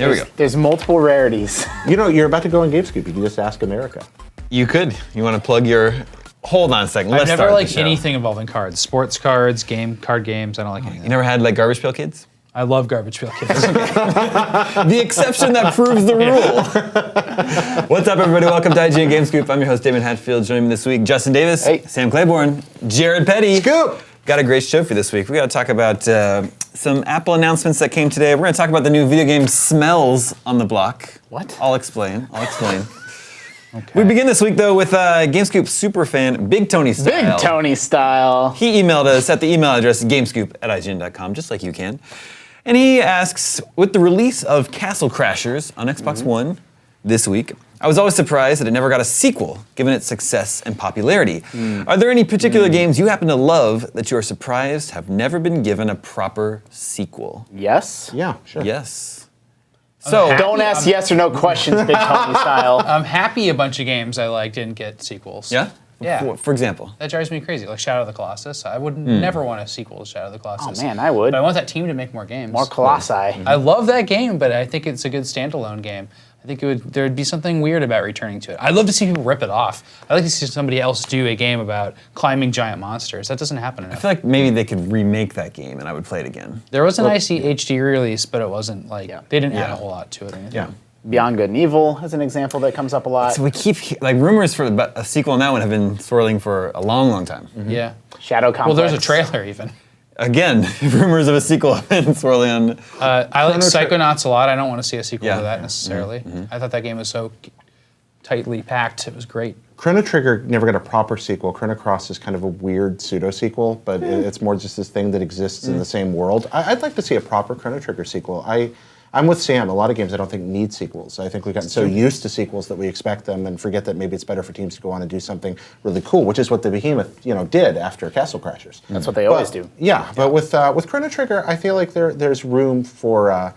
Here we go. There's multiple rarities. You know, you're about to go on GameScoop. You can just ask America. You could. You want to plug your... Hold on a second. I've Let's never start the liked show. anything involving cards. Sports cards, card games. I don't like anything. You never had like Garbage Pail Kids? I love Garbage Pail Kids. The exception that proves the rule. What's up, everybody? Welcome to IGN GameScoop. I'm your host, David Hatfield. Joining me this week, Justin Davis, Hey. Sam Claiborne, Jared Petty. Scoop! Got a great show for you this week. We got to talk about some Apple announcements that came today. We're going to talk about the new video game Smells on the block. What? I'll explain. Okay. We begin this week, though, with GameScoop superfan Big Tony Style. Big Tony style. He emailed us at the email address gamescoop@ign.com, just like you can. And he asks, with the release of Castle Crashers on Xbox One this week, I was always surprised that it never got a sequel, given its success and popularity. Are there any particular games you happen to love that you are surprised have never been given a proper sequel? Yes. Yeah, sure. Yes. So, Don't ask yes or no questions, Big Tony style. I'm happy a bunch of games I like didn't get sequels. yeah? Yeah. For example? That drives me crazy. Like Shadow of the Colossus. I would never want a sequel to Shadow of the Colossus. Oh man, I would. But I want that team to make more games. More Colossi. I love that game, but I think it's a good standalone game. I think there would be something weird about returning to it. I'd love to see people rip it off. I'd like to see somebody else do a game about climbing giant monsters. That doesn't happen enough. I feel like maybe they could remake that game and I would play it again. There was an IC HD release, but it wasn't like, Yeah. they didn't add a whole lot to it or anything. Yeah. Beyond Good and Evil is an example that comes up a lot. So we keep, like, rumors for a sequel now have been swirling for a long, long time. Yeah. Shadow Complex. Well, there's a trailer even. Again, rumors of a sequel have been swirling on. I like Psychonauts a lot. I don't want to see a sequel Yeah. to that necessarily. I thought that game was so tightly packed. It was great. Chrono Trigger never got a proper sequel. Chrono Cross is kind of a weird pseudo-sequel, but it's more just this thing that exists in the same world. I'd like to see a proper Chrono Trigger sequel. I'm with Sam. A lot of games I don't think need sequels. I think we've gotten so used to sequels that we expect them and forget that maybe it's better for teams to go on and do something really cool, which is what the Behemoth, did after Castle Crashers. That's what they always do. Yeah, but with Chrono Trigger, I feel like there's room for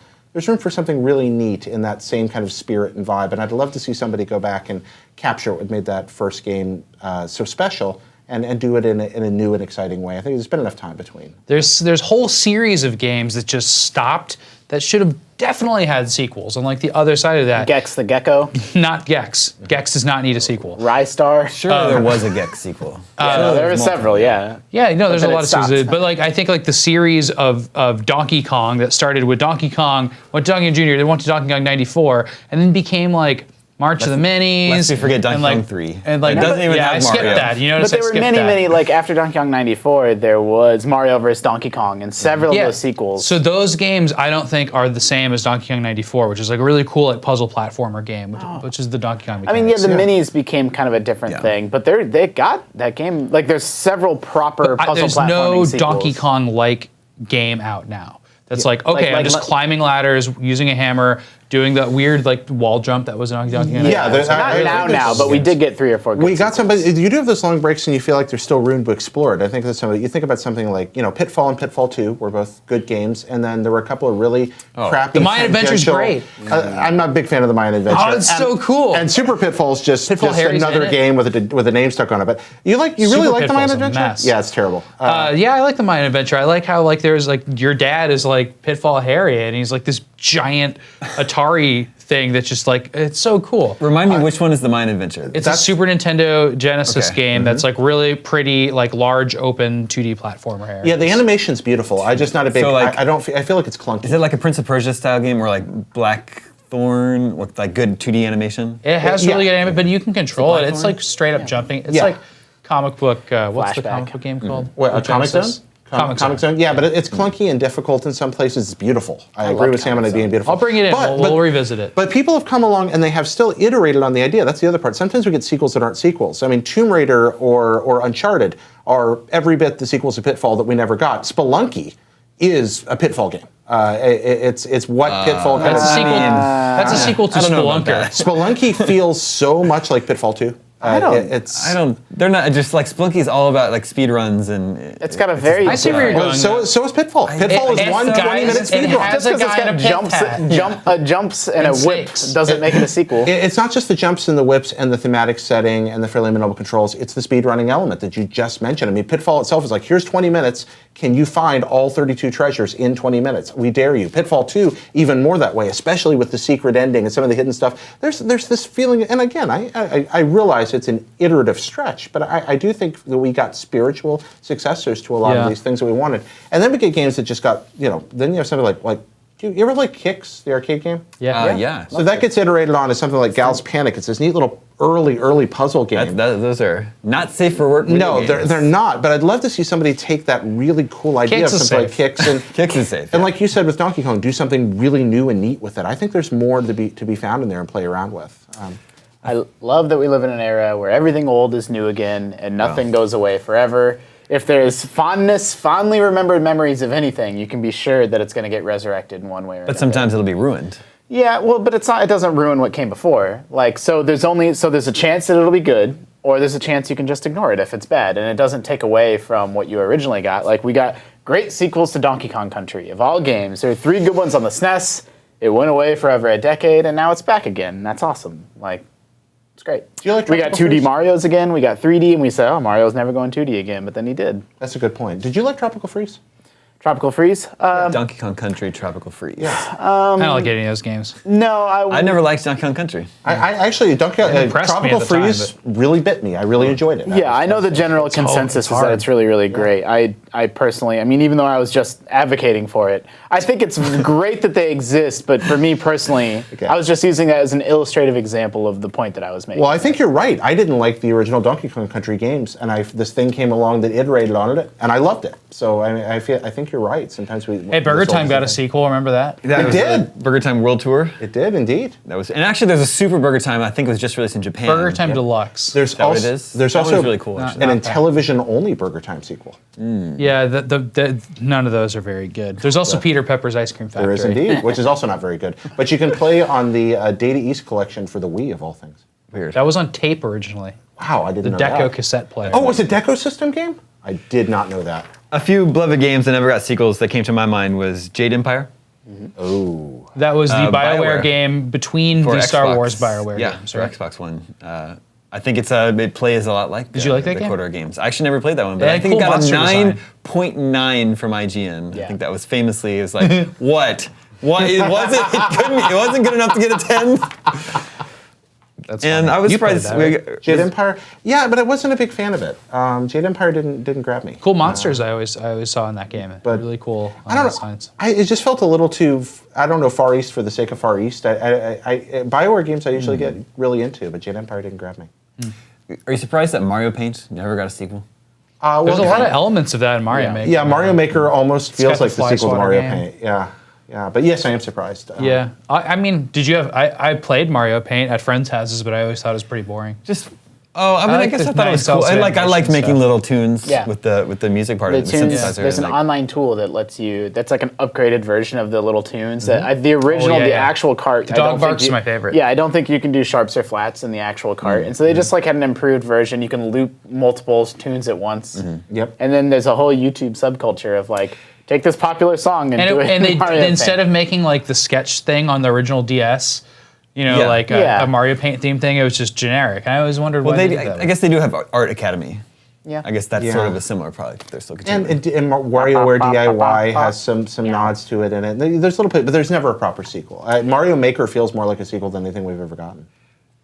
something really neat in that same kind of spirit and vibe, and I'd love to see somebody go back and capture what made that first game so special and do it in a new and exciting way. I think there's been enough time between. There's whole series of games that just stopped that should have definitely had sequels. And like the other side of that, Gex the Gecko. not Gex. Gex does not need a sequel. Rystar. Sure, there was a Gex sequel. There were several, yeah. Yeah, no, there's a then lot it of series. stopped. But like I think like the series of Donkey Kong that started with Donkey Kong, went to Donkey Kong Jr., then went to Donkey Kong 94, and then became like March of the Minis. Lest we forget Donkey and, like, Kong 3. And like It doesn't even yeah, have I skipped Mario. that. You But notice there I were skipped many, that. like after Donkey Kong 94, there was Mario vs. Donkey Kong and several of those sequels. So those games I don't think are the same as Donkey Kong 94, which is like a really cool like puzzle platformer game, which is the Donkey Kong I mean, mechanics. the minis became kind of a different thing, but they got that game. Like, there's several proper puzzle There's platforming no sequels. Donkey Kong-like game out now. That's like, okay, I'm just like- climbing ladders, using a hammer, doing that weird like wall jump that was in Donkey Kong. Yeah, there's- Not now, but we did get 3 or 4 good We got sequels. somebody. You do have those long breaks, and you feel like there's still room to explore it. I think that's something. You think about something like Pitfall and Pitfall 2 were both good games, and then there were a couple of really crappy. The Mayan Adventure's tangential- great. I'm not a big fan of the Mayan Adventure. Oh, it's so cool. And Super Pitfall's just Harry's another in it. game with a name stuck on it. But you really Super like the Mayan Pitfall's a Adventure? mess. Yeah, it's terrible. Yeah, I like the Mayan Adventure. I like how like there's like your dad is like Pitfall Harry, and he's like this giant Atari thing that's just like it's so cool. Remind me, which one is the Mayan Adventure? It's a Super Nintendo Genesis Okay. game that's like really pretty, like large open 2D platformer here. Yeah, the animation's beautiful. I'm just not a big. So, like- I feel like it's clunky. Is it like a Prince of Persia style game or like Blackthorn with like good 2D animation? It has Yeah. really good anime, but you can control it. It's platform? like straight up jumping. It's Yeah. like comic book. What's the Flashback. comic book game called? What, With Comic Zone? Genesis? Comic Zone. Yeah, but it's clunky and difficult in some places. It's beautiful. I agree love with Sam on it Comic being Zone. beautiful. I'll bring it in. We'll revisit it. But people have come along and they have still iterated on the idea. That's the other part. Sometimes we get sequels that aren't sequels. I mean, Tomb Raider or Uncharted are every bit the sequels to Pitfall that we never got. Spelunky is a Pitfall game. It's what Pitfall kind That's a of. sequel. That's a sequel to I don't know about Spelunker. that. Spelunky feels so much like Pitfall 2. I don't- It's. I don't They're not just like Spelunky's all about like speed runs and It's got a very. I see where you're going. So is Pitfall. Pitfall is one 20-minute speed run. Just because it's got jumps and a whip doesn't make it a sequel. It's not just the jumps and the whips and the thematic setting and the fairly minimal controls. It's the speedrunning element that you just mentioned. I mean, Pitfall itself is like, here's 20 minutes. Can you find all 32 treasures in 20 minutes? We dare you. Pitfall 2, even more that way, especially with the secret ending and some of the hidden stuff. There's this feeling, and again, I realize it's an iterative stretch, but I do think that we got spiritual successors to a lot of these things that we wanted. And then we get games that just got, then you have something like you ever like Kicks, the arcade game? yeah. So that gets iterated on as something like Gal's Panic. It's this neat little early puzzle game. Those are not safe for work. No, they're not. But I'd love to see somebody take that really cool idea Kicks of is something like safe. Kicks and Kicks is safe. and like you said with Donkey Kong, do something really new and neat with it. I think there's more to be found in there and play around with. I love that we live in an era where everything old is new again and nothing goes away forever. If there's fondly remembered memories of anything, you can be sure that it's going to get resurrected in one way or another. But sometimes it'll be ruined. Yeah, well, but it's not. It doesn't ruin what came before. Like, so there's a chance that it'll be good, or there's a chance you can just ignore it if it's bad, and it doesn't take away from what you originally got. Like, we got great sequels to Donkey Kong Country of all games. There are 3 good ones on the SNES. It went away for over a decade, and now it's back again. That's awesome. Like, it's great. Do you like we got Tropical 2D Freeze? Marios again. We got 3D, and we said, oh, Mario's never going 2D again, but then he did. That's a good point. Did you like Tropical Freeze? Tropical Freeze? Donkey Kong Country, Tropical Freeze. I don't like any of those games. No, I never liked Donkey Kong Country. I actually impressed me Tropical at the time, Freeze really bit me. I really enjoyed it. Yeah, I know the general consensus it's is that hard. it's really, really great. I personally, even though I was just advocating for it, I think it's great that they exist, but for me personally, Okay. I was just using that as an illustrative example of the point that I was making. Well, I think you're right. I didn't like the original Donkey Kong Country games, and this thing came along that iterated on it, and I loved it. So I think you're right. Sometimes we. Hey, Burger Time got a sequel. Remember that? That was did. the Burger Time World Tour. It did indeed. And actually there's a Super Burger Time, I think it was just released in Japan. Burger Time Deluxe. There's that what also it is? there's That also one's really cool, actually. an Not bad. Intellivision only Burger Time sequel. Yeah, none of those are very good. There's also Peter Pepper's Ice Cream Factory. There is indeed, which is also not very good. But you can play on the Data East collection for the Wii of all things. Weird. That was on tape originally. Wow, I didn't The know Deco that. cassette player. Oh, was it Deco system game? I did not know that. A few beloved games that never got sequels that came to my mind was Jade Empire. Oh. That was the BioWare BioWare. game between For the Star Xbox. Wars BioWare yeah, games. for right? Xbox One. I think it plays a lot like Did you like that the game? Corridor games. I actually never played that one, but It I had think cool it got monster a design. 9.9 from IGN. Yeah. I think that was famously, it was like, what? What? It wasn't good enough to get a 10? That's And funny. I was You played surprised. that, right? Jade Empire? Yeah, but I wasn't a big fan of it. Jade Empire didn't grab me. Cool monsters I always saw in that game. But really cool. I don't know. Science. It just felt a little too, Far East for the sake of Far East. BioWare games I usually get really into, but Jade Empire didn't grab me. Are you surprised that Mario Paint never got a sequel? There's a lot of elements of that in Mario Maker. Yeah, Mario Maker almost feels got the like the fly sequel to swatter Mario game. Paint. Yeah. But yes, I am surprised. Yeah. I mean, did you have? I played Mario Paint at friends' houses, but I always thought it was pretty boring. I like guess the I thought it was cool. nice I liked animation making stuff. little tunes Yeah. with the music part of it, the tunes, synthesizer. there's an like- online tool that lets you. That's like an upgraded version of the little tunes. The original, Oh, yeah, the yeah. actual cart. The Dog Barks is my favorite. Yeah, I don't think you can do sharps or flats in the actual cart, and so they just like had an improved version. You can loop multiple tunes at once. Yep. And then there's a whole YouTube subculture of like, take this popular song and do it. And in Mario instead Paint. of making like the sketch thing on the original DS, Yeah. like Yeah. a Mario Paint theme thing, it was just generic. I always wondered Well, why they did that. I guess they do have Art Academy. Yeah. I guess that's Yeah. sort of a similar product. They're still continuing. And WarioWare DIY has some nods to it in it. There's little, but there's never a proper sequel. Mario Maker feels more like a sequel than anything we've ever gotten.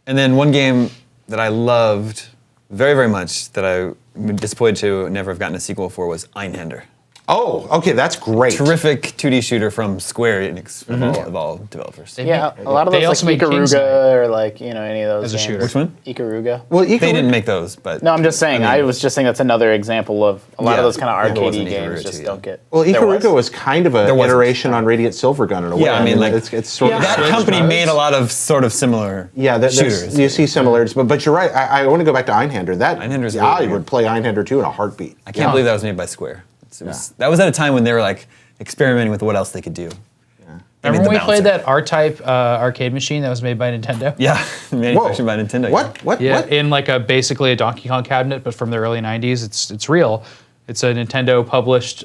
And then one game that I loved very, very much that I'm disappointed to never have gotten a sequel for was Einhander. Oh, okay, that's great. Terrific 2D shooter from Square Enix of all developers. Yeah, a lot of They those also like made King's Ikaruga or like any of those As a games. shooter. Which one? Ikaruga. Well, They didn't make those, but No, I'm just saying. I was just saying that's another example of a lot Yeah, of those kind of there was arcadey an Ikaruga games just too, don't yeah. get. Well, There Ikaruga was kind of an There wasn't. iteration on Radiant Silvergun in a way. Yeah, I mean, like, it's sort of that switched company modes. made a lot of sort of similar shooters. You see similarities, but you're right. I want to go back to Einhander. Einhander's I really would play Einhander 2 in a heartbeat. I can't believe that was made by Square. That was at a time when they were like experimenting with what else they could do. Remember when we played bouncer. that R-Type arcade machine that was made by Nintendo? Yeah, manufactured by Nintendo. What? Yeah, What? in like basically a Donkey Kong cabinet, but from the early '90s. It's real. It's a Nintendo published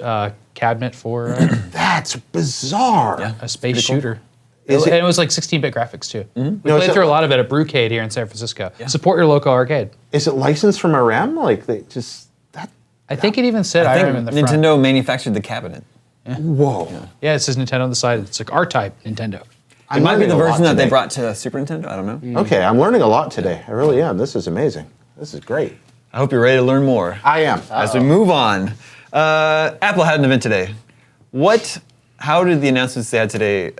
cabinet for That's bizarre. Yeah. a space shooter. Is And it- it was like 16-bit graphics too. We No, played is it through a like- lot of it at Brewcade here in San Francisco. Support your local arcade. Is it licensed from RM? Like they just that? I think it even said I think IRM in the front. Nintendo manufactured the cabinet. Whoa. Yeah, it says Nintendo on the side. It's like R-Type Nintendo. It might be learning the a lot version that they today. brought to Super Nintendo. I don't know. Okay, I'm learning a lot today. I really am. This is amazing. This is great. I hope you're ready to learn more. I am. As we move on, Apple had an event today. How did the announcements they had today,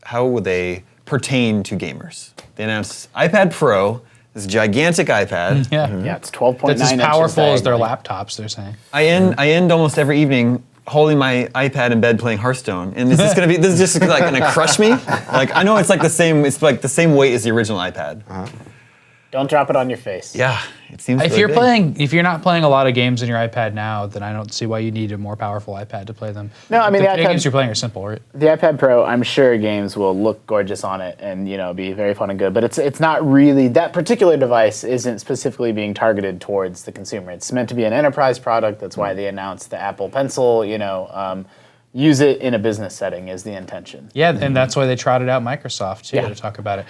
how would they pertain to gamers? They announced iPad Pro, this gigantic iPad. Yeah. Yeah, it's 12.9 That's as inches powerful as their diagonally. laptops, they're saying. I end almost every evening holding my iPad in bed playing Hearthstone, and this is just like gonna crush me. Like I know it's like the same weight as the original iPad. Don't drop it on your face. Yeah, it seems. If really big. you're not playing a lot of games on your iPad now, then I don't see why you need a more powerful iPad to play them. No, I mean, the the iPad- games you're playing are simple, right? The iPad Pro, I'm sure games will look gorgeous on it and be very fun and good. But it's not really, that particular device isn't specifically being targeted towards the consumer. It's meant to be an enterprise product. That's why they announced the Apple Pencil. Use it in a business setting is the intention. Yeah, and that's why they trotted out Microsoft too Yeah. to talk about it.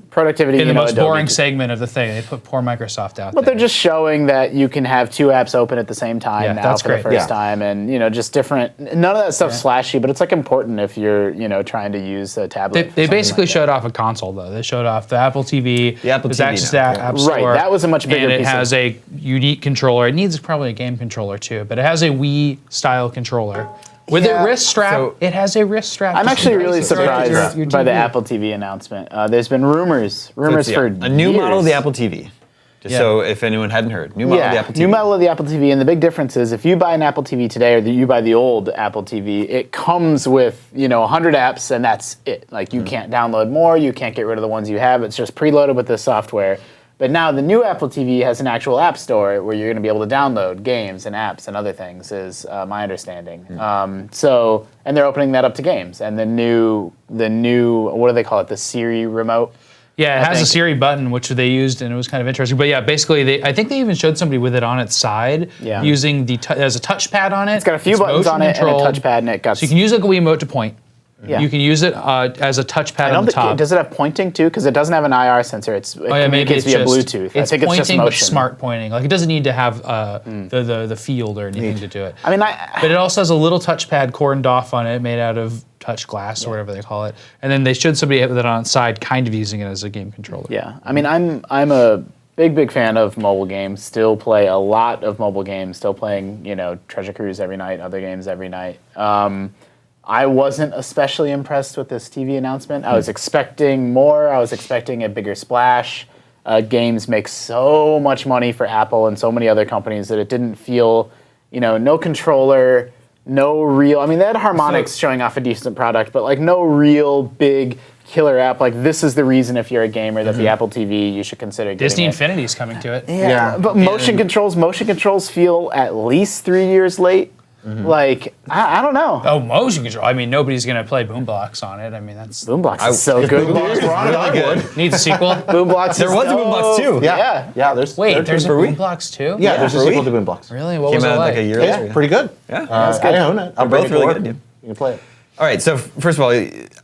Productivity In the most Adobe boring too. segment of the thing, they put poor Microsoft out But there. they're just showing that you can have two apps open at the same time Yeah, now that's for great. the first Yeah. time, and just different. None of that stuff's flashy, but it's like important if you're trying to use a tablet. They for something basically like that. showed off a console though. They showed off the Apple TV. The Apple there's TV access to now, App Right, Store. that was a much bigger And it piece of- has a unique controller. It needs probably a game controller too, but it has a Wii style controller with Yeah. a wrist strap. So- it has a wrist strap. I'm to actually really throw it at surprised your by the TV. Apple TV announcement. There's been rumors It's, for a new model of the years. Apple TV. Just Yeah. so if anyone hadn't heard, new model of the Yeah, Apple TV. new model of the Apple TV, and the big difference is if you buy an Apple TV today or you buy the old Apple TV, it comes with 100 apps and that's it. Like you can't download more, you can't get rid of the ones you have. It's just preloaded with this software. But now the new Apple TV has an actual app store where you're going to be able to download games and apps and other things, is my understanding. And they're opening that up to games. And the new, what do they call it? The Siri remote. Yeah, it I has a think. Siri button, which they used, and it was kind of interesting. But yeah, basically, I think they even showed somebody with it on its side, Yeah. using there's a touchpad on it. It's got a few buttons on it and a touchpad, and it got. So you can use like a Wiimote to point. Yeah. You can use it as a touchpad I on don't the think top. does it have pointing too? Because it doesn't have an IR sensor. It Oh yeah, maybe communicates it's via just Bluetooth. It's I think pointing, it's just but motion. smart pointing. Like it doesn't need to have the field or anything to do it. I mean, But it also has a little touchpad cordoned off on it, made out of touch glass or whatever they call it. And then they showed somebody with it on its side, kind of using it as a game controller. yeah. I mean, I'm a big fan of mobile games. Still play a lot of mobile games. Still playing Treasure Cruise every night, other games every night. I wasn't especially impressed with this TV announcement. I was expecting more. I was expecting a bigger splash. Games make so much money for Apple and so many other companies that it didn't feel, no controller, no real. I mean, they had Harmonix showing off a decent product, but like no real big killer app. Like this is the reason if you're a gamer that the Apple TV you should consider getting Disney it. Infinity's coming to it. Yeah, but motion controls feel at least 3 years late. Like I don't know. Oh, motion control. I mean, nobody's going to play Boombox on it. I mean, that's Boombox is so good. dude. needs a sequel. Boombox. There was a Boombox too. Yeah. Yeah, there's Wait, there's a for Wii? Boombox too? yeah, there's a for sequel Wii. to Boombox. Really? What Came was it out like? like a year Yeah, later. pretty good. Yeah. I own it. I'll both bring it to really work. good, yeah. You can play it. All right, so first of all,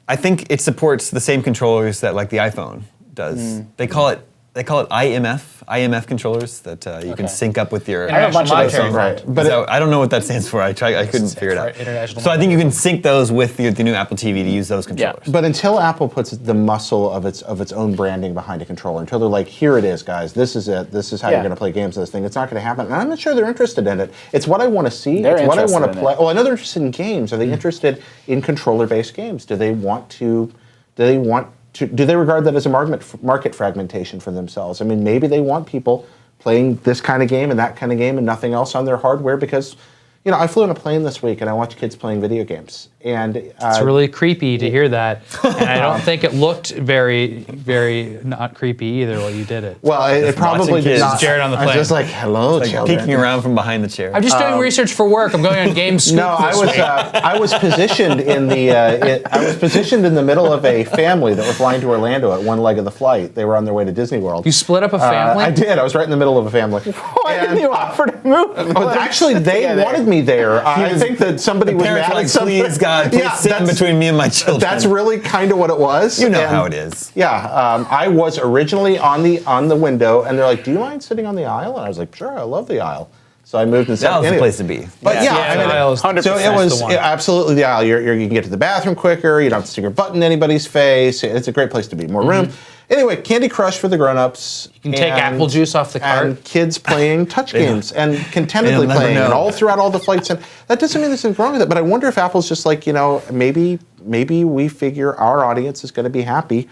I think it supports the same controllers that like the iPhone does. They call it IMF controllers that you can sync up with your. I have a bunch of those Monetary things. Right. But I don't know what that stands for. I couldn't figure it out. International So I think you can sync those with the new Apple TV to use those controllers. But until Apple puts the muscle of its own branding behind a controller, until they're like, here it is, guys, this is it, this is how you're Yeah. going to play games with this thing, it's not going to happen. And I'm not sure they're interested in it. It's what I want to see. They're it's what I want to interested in play. it. Well, I know they're interested in games. Are they interested in controller-based games? Do they regard that as a market fragmentation for themselves? I mean, maybe they want people playing this kind of game and that kind of game and nothing else on their hardware because, I flew on a plane this week and I watched kids playing video games. And It's really creepy to hear that, and I don't think it looked very, very not creepy either while you did it. well, it probably did kids. not. Jared on the I was plane. just like, hello, children. Peeking around from behind the chair. I'm just doing research for work. I'm going on Game Scoop. No, I was positioned in the I was positioned in the middle of a family that was flying to Orlando at one leg of the flight. They were on their way to Disney World. You split up a family? I did. I was right in the middle of a family. Why didn't you offer to move? Actually, they wanted me there. I think that somebody was Parents mad were at like, something. please, God, please sit in between me and my children. That's really kind of what it was. You know And, how it is. Yeah, I was originally on the window, and they're like, "Do you mind sitting on the aisle?" And I was like, "Sure, I love the aisle." So I moved and sat. That was the anyway. place to be. But yeah, Yeah, I mean, the aisle is 100%. so it was the one. absolutely the aisle. You can get to the bathroom quicker. You don't have to stick your butt in anybody's face. It's a great place to be. More room. Anyway, Candy Crush for the grown-ups. You can take apple juice off the cart. And kids playing touch games and contentedly They'll never playing, and know. all throughout all the flights. And that doesn't mean there's anything wrong with it. But I wonder if Apple's just like, maybe we figure our audience is going to be happy.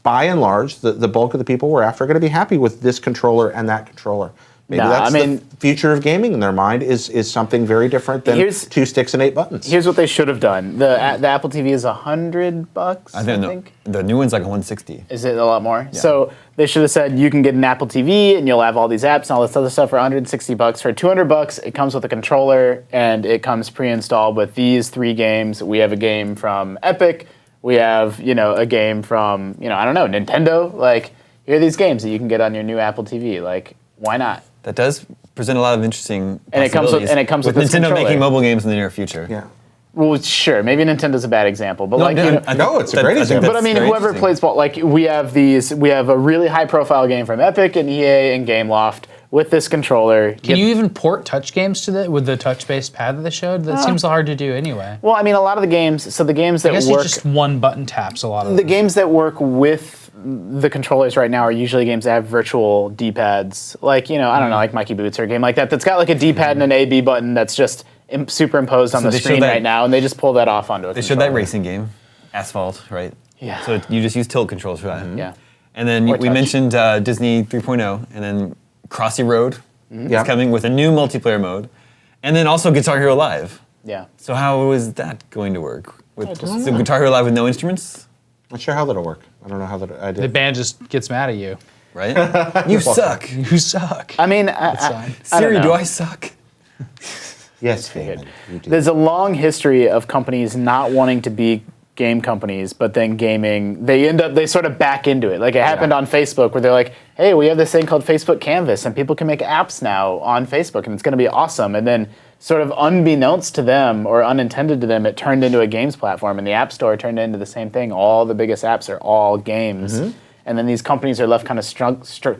By and large, the bulk of the people we're after are going to be happy with this controller and that controller. Maybe that's the future of gaming in their mind is something very different than 2 sticks and 8 buttons. Here's what they should have done. The Apple TV is $100. I think the new one's like 160. Is it a lot more? Yeah. So they should have said you can get an Apple TV and you'll have all these apps and all this other stuff for $160. For $200, it comes with a controller and it comes pre-installed with these 3 games. We have a game from Epic. We have a game from I don't know, Nintendo. Like, here are these games that you can get on your new Apple TV. Like, why not? That does present a lot of interesting And it comes with- possibilities and it comes with this Nintendo controller. making mobile games in the near future. Yeah. Well, sure, maybe Nintendo's a bad example, but No, like no, it's a great example. But I mean, whoever plays ball, like we have a really high-profile game from Epic and EA and GameLoft with this controller. Can you even port touch games to that with the touch-based pad that they showed? That seems hard to do anyway. Well, I mean, a lot of the games. So the games that I guess work, it's just one button taps a lot of the them. games that work with the controllers right now are usually games that have virtual D-pads. Like I don't know, like Mikey Boots or a game like that that's got like a D-pad and an A/B button that's just superimposed on the they showed screen that- right now, and they just pull that off onto a They controller. showed that racing game, Asphalt, right? Yeah. So you just use tilt controls for that. Yeah. And then Or we touch. mentioned Disney 3.0, and then Crossy Road Yeah. is coming with a new multiplayer mode, and then also Guitar Hero Live. Yeah. So how is that going to work? So Guitar Hero Live with no instruments, Not sure how that'll work. I don't know how that. I The did. band just gets mad at you. right? You suck. You suck. I mean, fine. Siri, know. do I suck? Yes, David. You do. there's a long history of companies not wanting to be game companies, but then gaming, they sort of back into it. Like it happened on Facebook where they're like, hey, we have this thing called Facebook Canvas and people can make apps now on Facebook and it's going to be awesome. And then sort of unbeknownst to them or unintended to them, it turned into a games platform and the App Store turned into the same thing. All the biggest apps are all games. And then these companies are left kind of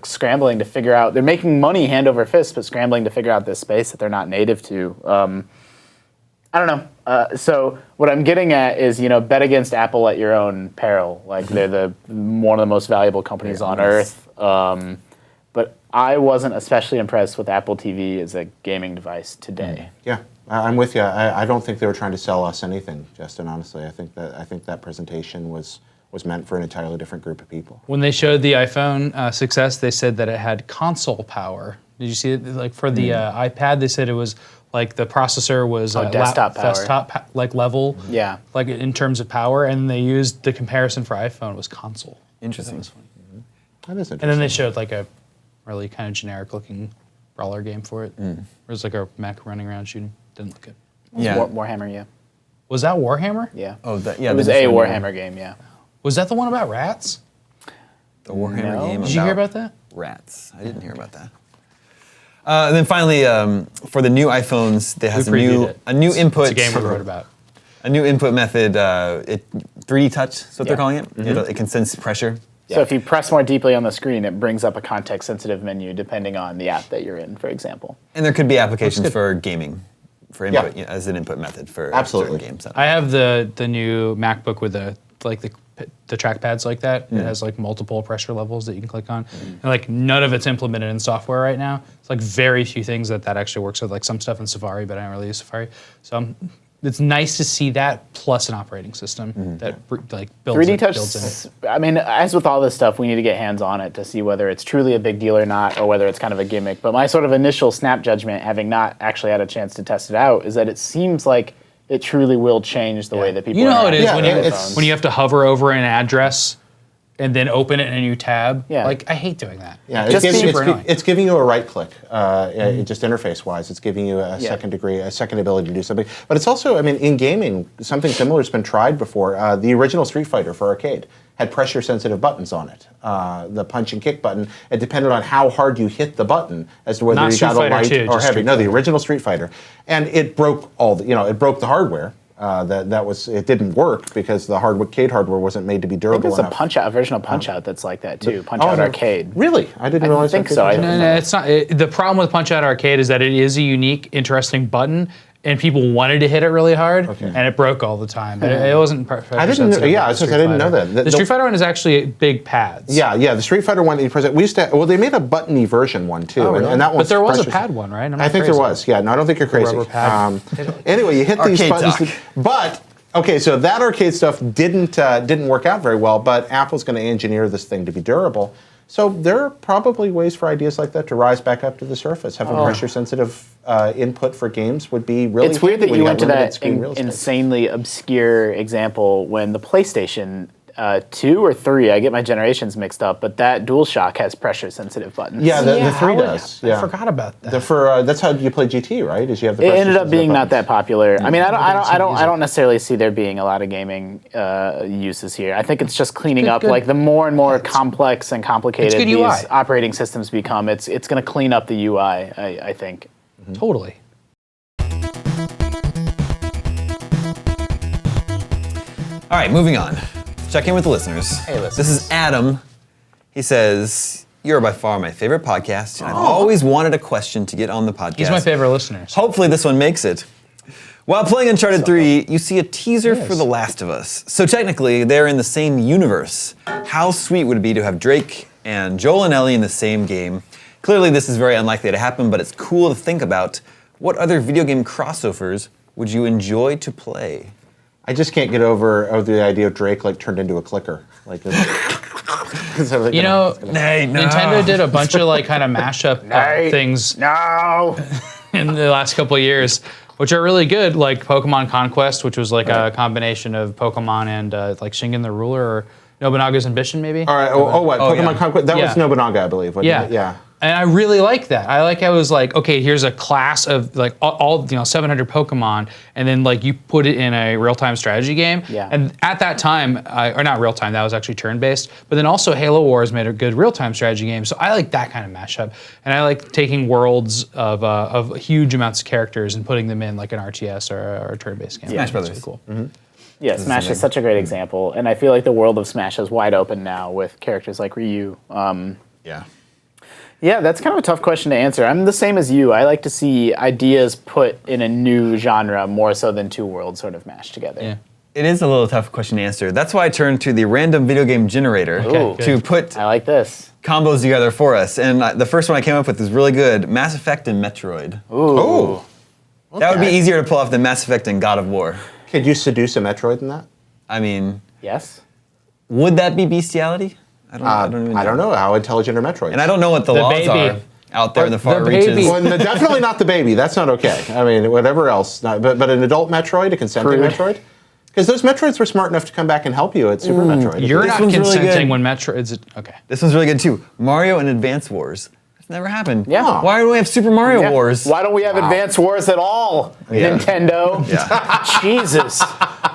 scrambling to figure out, they're making money hand over fist, but scrambling to figure out this space that they're not native to. I don't know. So what I'm getting at is, bet against Apple at your own peril. Like they're one of the most valuable companies on earth. But I wasn't especially impressed with Apple TV as a gaming device today. Yeah, I'm with you. I don't think they were trying to sell us anything, Justin. Honestly, I think that presentation was meant for an entirely different group of people. When they showed the iPhone success, they said that it had console power. Did you see it? Like for the iPad, they said it was like the processor was desktop power. like level. Yeah. Like in terms of power, and they used the comparison for iPhone was console. Interesting. That is interesting. And then they showed like a really kind of generic looking brawler game for it. It was like a mech running around shooting. Didn't look good. Yeah. Warhammer, yeah. Was that Warhammer? Yeah. Oh, yeah. It was the a one- Warhammer game, yeah. Was that the one about rats? The Warhammer No. game. Did you hear about that? Rats. I didn't hear about that. And then finally, for the new iPhones, they has We previewed it. a new input. It's a game we wrote about. A new input method. 3D touch. Is what they're Yeah. calling it. It can sense pressure. So if you press more deeply on the screen, it brings up a context-sensitive menu depending on the app that you're in, for example. And there could be applications for gaming, for input Yeah. as an input method for Absolutely. certain games. I have the new MacBook with the trackpads like that. It has like multiple pressure levels that you can click on, and like none of it's implemented in software right now. It's like very few things that actually works with. Like some stuff in Safari, but I don't really use Safari. So it's nice to see that plus an operating system that like builds 3D it, Touch, builds in. I mean, as with all this stuff, we need to get hands on it to see whether it's truly a big deal or not, or whether it's kind of a gimmick. But my sort of initial snap judgment, having not actually had a chance to test it out, is that it seems like it truly will change the way that people. You know how it is Yeah, when it's- you have to hover over an address and then open it in a new tab. Yeah. Like I hate doing that. Yeah, Just it's, super annoying. it's giving you a right click, just interface-wise. It's giving you a second degree, a second ability to do something. But it's also, I mean, in gaming, something similar has been tried before. The original Street Fighter for arcade had pressure-sensitive buttons on it. The punch and kick button, it depended on how hard you hit the button as to whether Not you Street got a Fighter light 2, or just heavy. Street No, the Fighter. original Street Fighter, and it broke it broke the hardware. It didn't work because the arcade hardware wasn't made to be I think durable there's a enough. Punch Out version of Punch Out that's like that too. Punch Oh, Out no. Arcade. Really? I didn't I realize. think that so. No, it's not. The problem with Punch Out Arcade is that it is a unique, interesting button, and people wanted to hit it really hard, and it broke all the time. But it wasn't. I didn't know- yeah, I was gonna say, I didn't know that. The Street Fighter one is actually big pads. Yeah, the Street Fighter one that you present. We used to. Well, they made a buttony version one too, and that one. But there was a pad one, right? I'm not I think crazy. there was. Yeah, no, I don't think you're crazy. rubber pad. Anyway, you hit these Arcade buttons, talk. but okay, so that arcade stuff didn't work out very well. But Apple's going to engineer this thing to be durable. So there are probably ways for ideas like that to rise back up to the surface. Having pressure-sensitive input for games would be really. It's weird that handy when you went to have limited that screen real estate. insanely obscure example when the PlayStation 2 or 3, I get my generations mixed up, but that DualShock has pressure-sensitive buttons. Yeah, the three how does. Yeah, I forgot about that. That's how you play GT, right? Is you have the It ended up pressure-sensitive being not buttons. that popular. I mean, I don't necessarily see there being a lot of gaming uses here. I think it's just cleaning up. good. Like the more and more complex and complicated good these UI. operating systems become, it's going to clean up the UI. I think. Totally. All right, moving on. Check in with the listeners. Hey, listeners. This is Adam. He says, "You're by far my favorite podcast, and I've always wanted a question to get on the podcast. He's my favorite listener. Hopefully this one makes it. While playing Uncharted 3, you see a teaser for The Last of Us. So technically, they're in the same universe. How sweet would it be to have Drake and Joel and Ellie in the same game? Clearly this is very unlikely to happen, but it's cool to think about. What other video game crossovers would you enjoy to play?" I just can't get over the idea of Drake like turned into a clicker. Like, You know, Nay, no. Nintendo did a bunch of like kind of mashup things No. in the last couple of years, which are really good, like Pokemon Conquest, which was like a combination of Pokemon and like Shingen the Ruler or Nobunaga's Ambition, maybe. all right. What? Oh, Pokemon yeah. Conquest. That Yeah. was Nobunaga, I believe. Wasn't Yeah. it? Yeah. And I really like that. I was like, okay, here's a class of like all 700 Pokemon, and then like you put it in a real-time strategy game. Yeah. And at that time, or not real-time, that was actually turn-based. But then also Halo Wars made a good real-time strategy game. So I like that kind of mashup, and I like taking worlds of huge amounts of characters and putting them in like an RTS or a turn-based game. Smash That's Brothers. really cool. Yeah, Smash is such a great example, and I feel like the world of Smash is wide open now with characters like Ryu. Yeah. Yeah, that's kind of a tough question to answer. I'm the same as you. I like to see ideas put in a new genre more so than two worlds sort of mashed together. Yeah. It is a little tough question to answer. That's why I turned to the random video game generator Ooh. to put I like this. combos together for us. And the first one I came up with is really good. Mass Effect and Metroid. Ooh. That would be easier to pull off than Mass Effect and God of War. Could you seduce a Metroid in that? I mean, Yes? would that be bestiality? I don't even know. I don't know how intelligent are Metroids. And I don't know what the laws baby. are out there in the far The reaches. baby. Well, definitely not the baby. That's not okay. I mean, whatever else. But an adult Metroid, a consenting Prude. Metroid? Because those Metroids were smart enough to come back and help you at Super Metroid. You're This not one's really consenting good. when Metro. Is it okay? This one's really good too. Mario and Advance Wars. That's never happened. Yeah. Why don't we have Super Mario Yeah. Wars? Why don't we have Advance Wars at all? Yeah. Nintendo. Yeah. Jesus.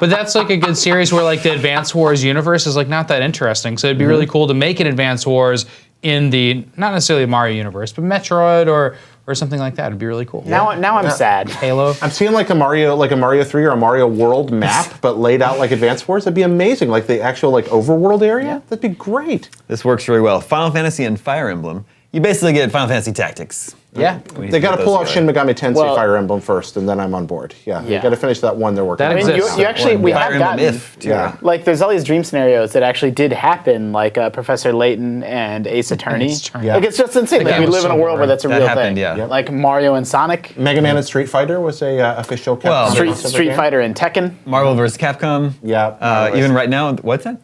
But that's like a good series where like the Advance Wars universe is like not that interesting. So it'd be really cool to make an Advance Wars in the not necessarily Mario universe, but Metroid or something like that. It'd be really cool. Now I'm sad. Halo. I'm seeing like a Mario 3 or a Mario World map, but laid out like Advance Wars. That'd be amazing. Like the actual like overworld area. Yeah. That'd be great. This works really well. Final Fantasy and Fire Emblem. You basically get Final Fantasy Tactics. Yeah. We They got to put pull those off Shin together. Megami Tensei Well- Fire Emblem first, and then I'm on board. Yeah, Yeah. you got to finish that one they're working That on. I mean, exists. you actually, we Fire have Emblem gotten, If, too. Yeah. like, there's all these dream scenarios that actually did happen, like Professor Layton and Ace Attorney. Ace Attorney. Like, it's just insane. That Like, game we was live in so a world where boring. that's a That real happened, thing. yeah. Yep. Like Mario and Sonic, Mega Man and Street Fighter was a official Well, Capcom Street crossover Street game. Fighter and Tekken. Marvel vs. Capcom. Yeah. Even right now, what's that?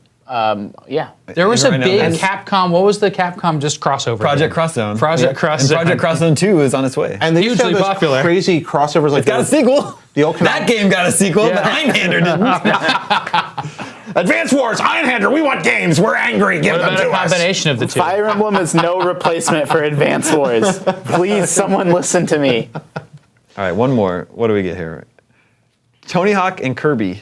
Yeah. There was a Right now, big there's- Capcom. What was the Capcom just crossover? Project game? Crosszone. Project And Crosszone. Project Crosszone 2 is on its way. And they used to have Hugely those popular. crazy crossovers like It's got a the- sequel. The old That game got a sequel, Yeah. but Einhander didn't. Advance Wars, Einhander, we want games. We're angry. Give What them about a to us. combination of the two? Fire Emblem is no replacement for Advance Wars. Please, someone listen to me. All right, one more. What do we get here? Tony Hawk and Kirby.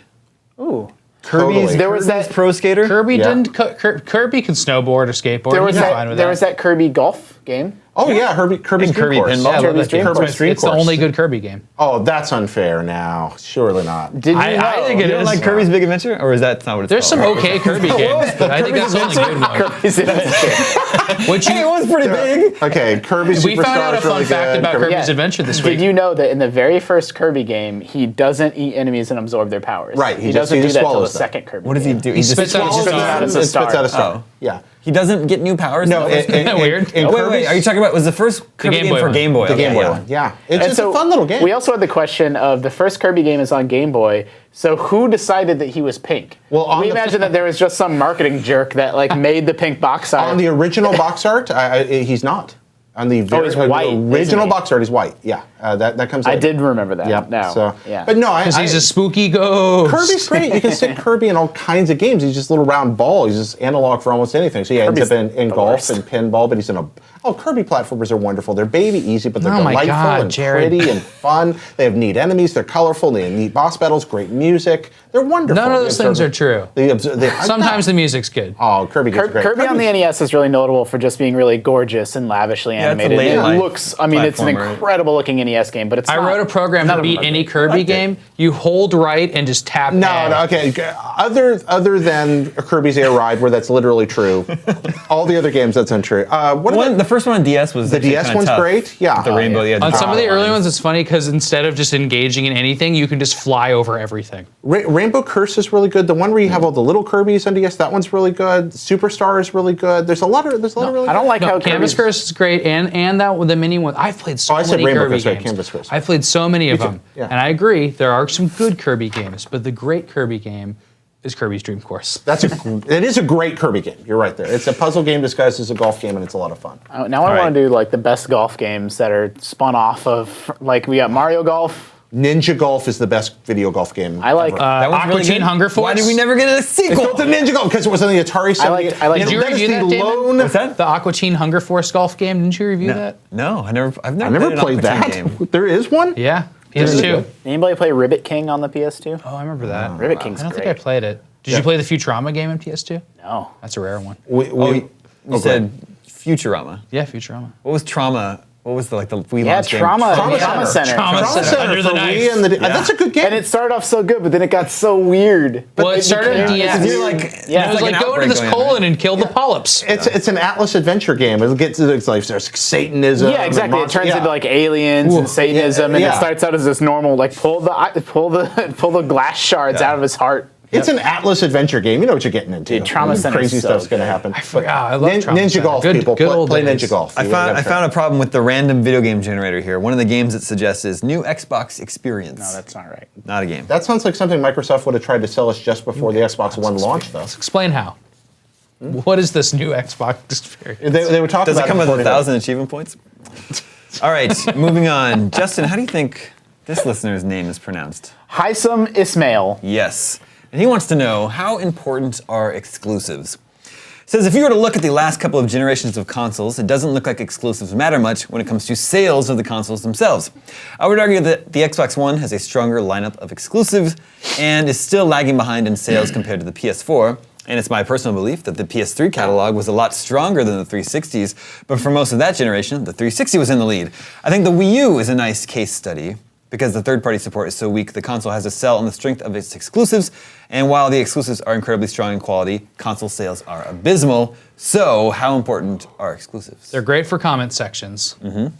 Ooh. Totally. There was that Pro Skater. Kirby Yeah. didn't. Kirby can snowboard or skateboard. There was He's fine with that. There was that Kirby golf game. Oh yeah, Kirby's And Kirby Dream Course. Pinball. Yeah, I love Kirby's that game. Dream Kirby's Dream It's the Course. only good Kirby game. Oh, that's unfair now. Surely not. Did you know? I think You it don't is. like Kirby's Big Adventure, or is that not what it's There's some called? okay Kirby games, but I think that's the only good one. Kirby's Adventure. Which Hey, it you, was pretty big. Okay, Kirby we Superstar found out a is fun really fact good. about Kirby- Kirby's Yeah. Adventure this week. Did you know that in the very first Kirby game, he doesn't eat enemies and absorb their powers? Right, He, he just- doesn't he do just that till the swallows them. second Kirby. What does he game. do? He spits out swallows his them out star. as a It spits out a star. star. Oh. Yeah. He doesn't get new powers. No, Is that what's- weird? in Oh, wait, Kirby's- are you talking about, was the first Kirby Game game Boy for one. Game Boy? The Game Boy yeah. one? Yeah, And it's a fun little game. We also had the question of the first Kirby game is on Game Boy. So who decided that he was pink? Well, on we the- imagine that there was just some marketing jerk that like made the pink box art. On the original box art, he's not. On the very he's white, original isn't he? box art, he's white. Yeah, that comes. I later. did remember that. Yep. Now, So, yeah. but no, Because he's a spooky ghost. Kirby's great. You can stick Kirby in all kinds of games. He's just a little round ball. He's just analog for almost anything. So yeah, he ends Kirby's up in the golf worst. and pinball, but he's in a. Oh, Kirby platformers are wonderful. They're baby easy, but they're Oh my delightful God, and Jared. pretty and fun. They have neat enemies. They're colorful. They have neat boss battles. Great music. They're wonderful. None of They those observe- things are true. they- Sometimes the music's good. Oh, Kirby gets great. Kirby on the NES is really notable for just being really gorgeous and lavishly it's a animated. late It life looks, I mean, it's an platformer. incredible looking NES game, but it's I not. wrote a program none to of them beat are any good. Kirby game. You hold right and just tap. No, A. no, okay. Other than Kirby's Air Ride, where that's literally true, all the other games that's untrue. The first one on DS was The actually DS kinda one's tough. great. Yeah, The rainbow, yeah. On some of the Oh, early ones, it's funny because instead of just engaging in anything, you can just fly over everything. Rainbow Curse is really good. The one where you have all the little Kirby's on DS, that one's really good. Superstar is really good. There's a lot of really. I don't like No, how Canvas Kirby's- Curse is great, and that the mini one. I've played so Oh, I said many Rainbow Kirby Curse, right, games. Canvas Curse. I've played so many of too, them, yeah. and I agree there are some good Kirby games, but the great Kirby game is Kirby's Dream Course. It is a great Kirby game. You're right there. It's a puzzle game disguised as a golf game, and it's a lot of fun. Now I right. want to do like the best golf games that are spun off of, like we got Mario Golf. Ninja Golf is the best video golf game. I like. ever. That one's Aqua really Teen good. Hunger Force. Why did we never get a It's sequel? called the Ninja Golf because it was on the Atari 70. I like- Did you that is review the that, Damon? lone- What's that? The Aqua Teen Hunger Force golf game. Didn't you review that? No, I've never I never played an played Aqua that. Teen game. There is one. Yeah, Is it PS2. good? Anybody play Ribbit King on the PS2? Oh, I remember that. Ribbit King's I don't great. think I played it. Did you play the Futurama game in PS2? No. That's a rare one. You said Futurama. Yeah, Futurama. What was Trauma? What was the Wii Yeah, launch game? Trauma Center. Center. Trauma Trauma Center, Center Under for the Knife. Wii and that's a good game. And it started off so good, but then it got so weird. Well, it started became- in DS. Because you're like, Yeah. It was an like go into outbreak this going on, colon right? and kill the polyps. It's an Atlas adventure game. It gets to like there's Satanism. Yeah, exactly. and It turns yeah. into like aliens and Satanism, and yeah. it starts out as this normal, like pull the glass shards out of his heart. It's an Atlas adventure game. You know what you're getting into. Dude, Trauma Center Crazy is so stuff's going to good. happen. I love Trauma Ninja Center. Golf Good- people good play, old play days. Ninja Golf. I found a problem with the random video game generator here. One of the games it suggests is new Xbox experience. No, that's not right. not a game. That sounds like something Microsoft would have tried to sell us just before the Xbox One launched, though. Explain how. What is this new Xbox experience? They would talk Does it about come with before they- 1,000 achievement points? All right, moving on. Justin, how do you think this listener's name is pronounced? Haitham Ismail. Yes. And he wants to know, how important are exclusives? Says, if you were to look at the last couple of generations of consoles, it doesn't look like exclusives matter much when it comes to sales of the consoles themselves. I would argue that the Xbox One has a stronger lineup of exclusives and is still lagging behind in sales compared to the PS4. And it's my personal belief that the PS3 catalog was a lot stronger than the 360s, but for most of that generation, the 360 was in the lead. I think the Wii U is a nice case study. Because the third-party support is so weak, the console has to sell on the strength of its exclusives, and while the exclusives are incredibly strong in quality, console sales are abysmal. So, how important are exclusives? They're great for comment sections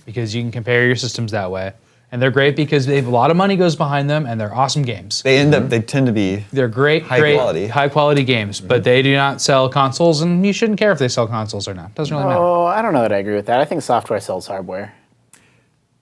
because you can compare your systems that way. And they're great because they have a lot of money goes behind them and they're awesome games. They tend to be They're great, high quality games, but they do not sell consoles, and you shouldn't care if they sell consoles or not. Doesn't really matter. Oh, I don't know that I agree with that. I think software sells hardware.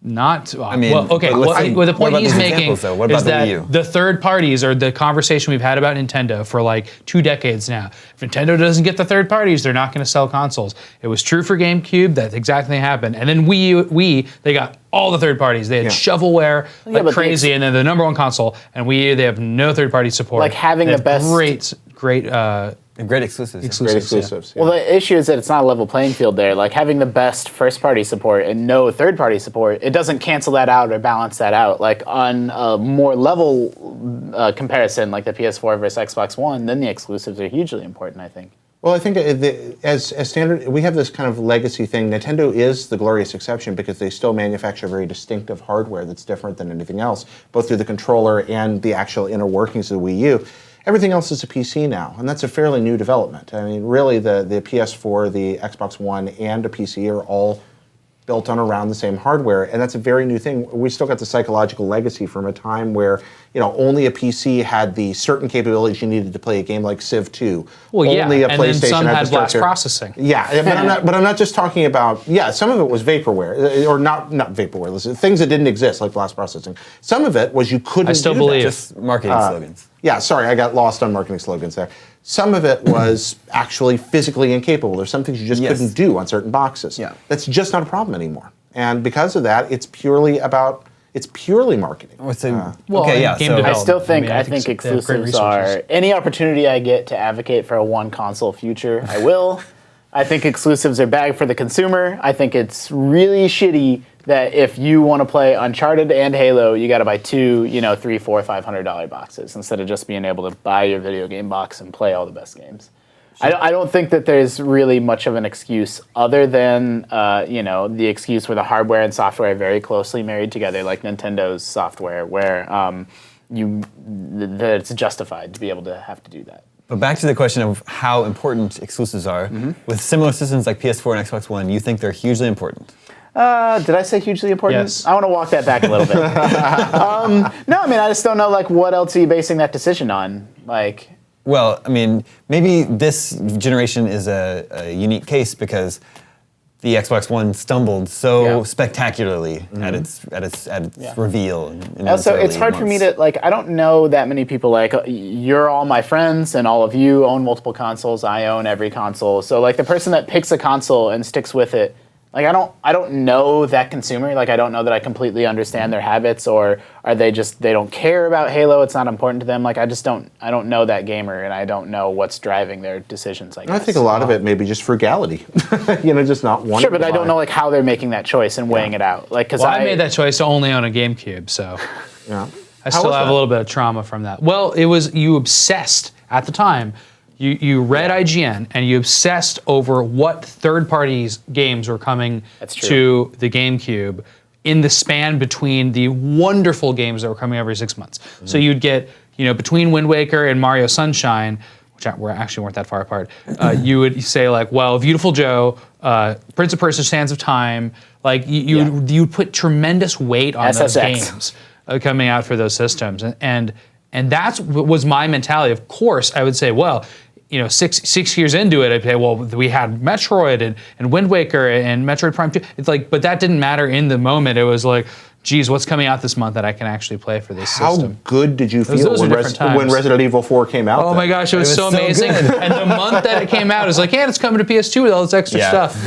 Not. mean, well, okay. but let's see, Well, the what point about he's these making examples, though? What is about the that Wii U? the third parties, or the conversation we've had about Nintendo for like 2 decades now. If Nintendo doesn't get the third parties, they're not going to sell consoles. It was true for GameCube. That's exactly happened. And then Wii, they got all the third parties. They had shovelware like but crazy, and then the number one console. And Wii U, they have no third party support. Like having They the have best- great And great exclusives. Great yeah. exclusives. Yeah. Well, the issue is that it's not a level playing field there. Like having the best first-party support and no third-party support, it doesn't cancel that out or balance that out. Like on a more level comparison, like the PS4 versus Xbox One, then the exclusives are hugely important, I think. Well, I think as standard, we have this kind of legacy thing. Nintendo is the glorious exception because they still manufacture very distinctive hardware that's different than anything else, both through the controller and the actual inner workings of the Wii U. Everything else is a PC now, and that's a fairly new development. I mean, really, the PS4, the Xbox One, and a PC are all built on around the same hardware, and that's a very new thing. We still got the psychological legacy from a time where, you know, only a PC had the certain capabilities you needed to play a game like Civ 2. Well, yeah, only a and then PlayStation some had had the blast structure. processing. Yeah, but I'm not just talking about. Yeah, some of it was vaporware, or not vaporware. Listen, things that didn't exist like blast processing. Some of it was you couldn't. I still do believe. that. Just marketing slogans. Yeah, sorry, I got lost on marketing slogans there. Some of it was actually physically incapable. There's some things you just Yes. couldn't do on certain boxes. Yeah. That's just not a problem anymore. And because of that, it's purely marketing. Let's say, Well, okay, and yeah. game So, I development. still think I mean, I I think think they have great exclusives are resources. any opportunity I get to advocate for a one console future, I will. I think exclusives are bad for the consumer. I think it's really shitty that if you want to play Uncharted and Halo, you got to buy two, $300, $400, $500 boxes instead of just being able to buy your video game box and play all the best games. I don't think that there's really much of an excuse other than, the excuse where the hardware and software are very closely married together, like Nintendo's software, where that it's justified to be able to have to do that. but back to the question of how important exclusives are. With similar systems like PS4 and Xbox One, you think they're hugely important. Did I say hugely important? Yes. I want to walk that back a little bit. No, I mean, I just don't know, what else are you basing that decision on? Well, I mean, maybe this generation is a unique case because the Xbox One stumbled so spectacularly at its reveal. In Also, its it's early hard for me months. to, I don't know that many people, you're all my friends and all of you own multiple consoles. I own every console. So, the person that picks a console and sticks with it, I don't know that consumer. I don't know that I completely understand their habits, or are they don't care about Halo? It's not important to them. I don't know that gamer, and I don't know what's driving their decisions. I guess. I think a lot of it may be just frugality. Just not wanting. Sure, but to I don't buy. know how they're making that choice and weighing it out. Because Well, I made that choice to only own a GameCube, so Yeah. I still was have that? a little bit of trauma from that. Well, it was you obsessed at the time. You read IGN and you obsessed over what third parties games were coming That's true. to the GameCube in the span between the wonderful games that were coming every 6 months. So you'd get, between Wind Waker and Mario Sunshine, which weren't that far apart, you would say Beautiful Joe, Prince of Persia: Sands of Time, you put tremendous weight on those SSX. games coming out for those systems, and that's what was my mentality. Of course, I would say, six years into it, I'd say, we had Metroid and Wind Waker and Metroid Prime 2. It's but that didn't matter in the moment. It was geez, what's coming out this month that I can actually play for this How system? good did you feel Those were different times. when Resident Evil 4 came out? Oh my gosh, it was so was so amazing. good. And the month that it came out, it was it's coming to PS2 with all this extra Yeah. stuff.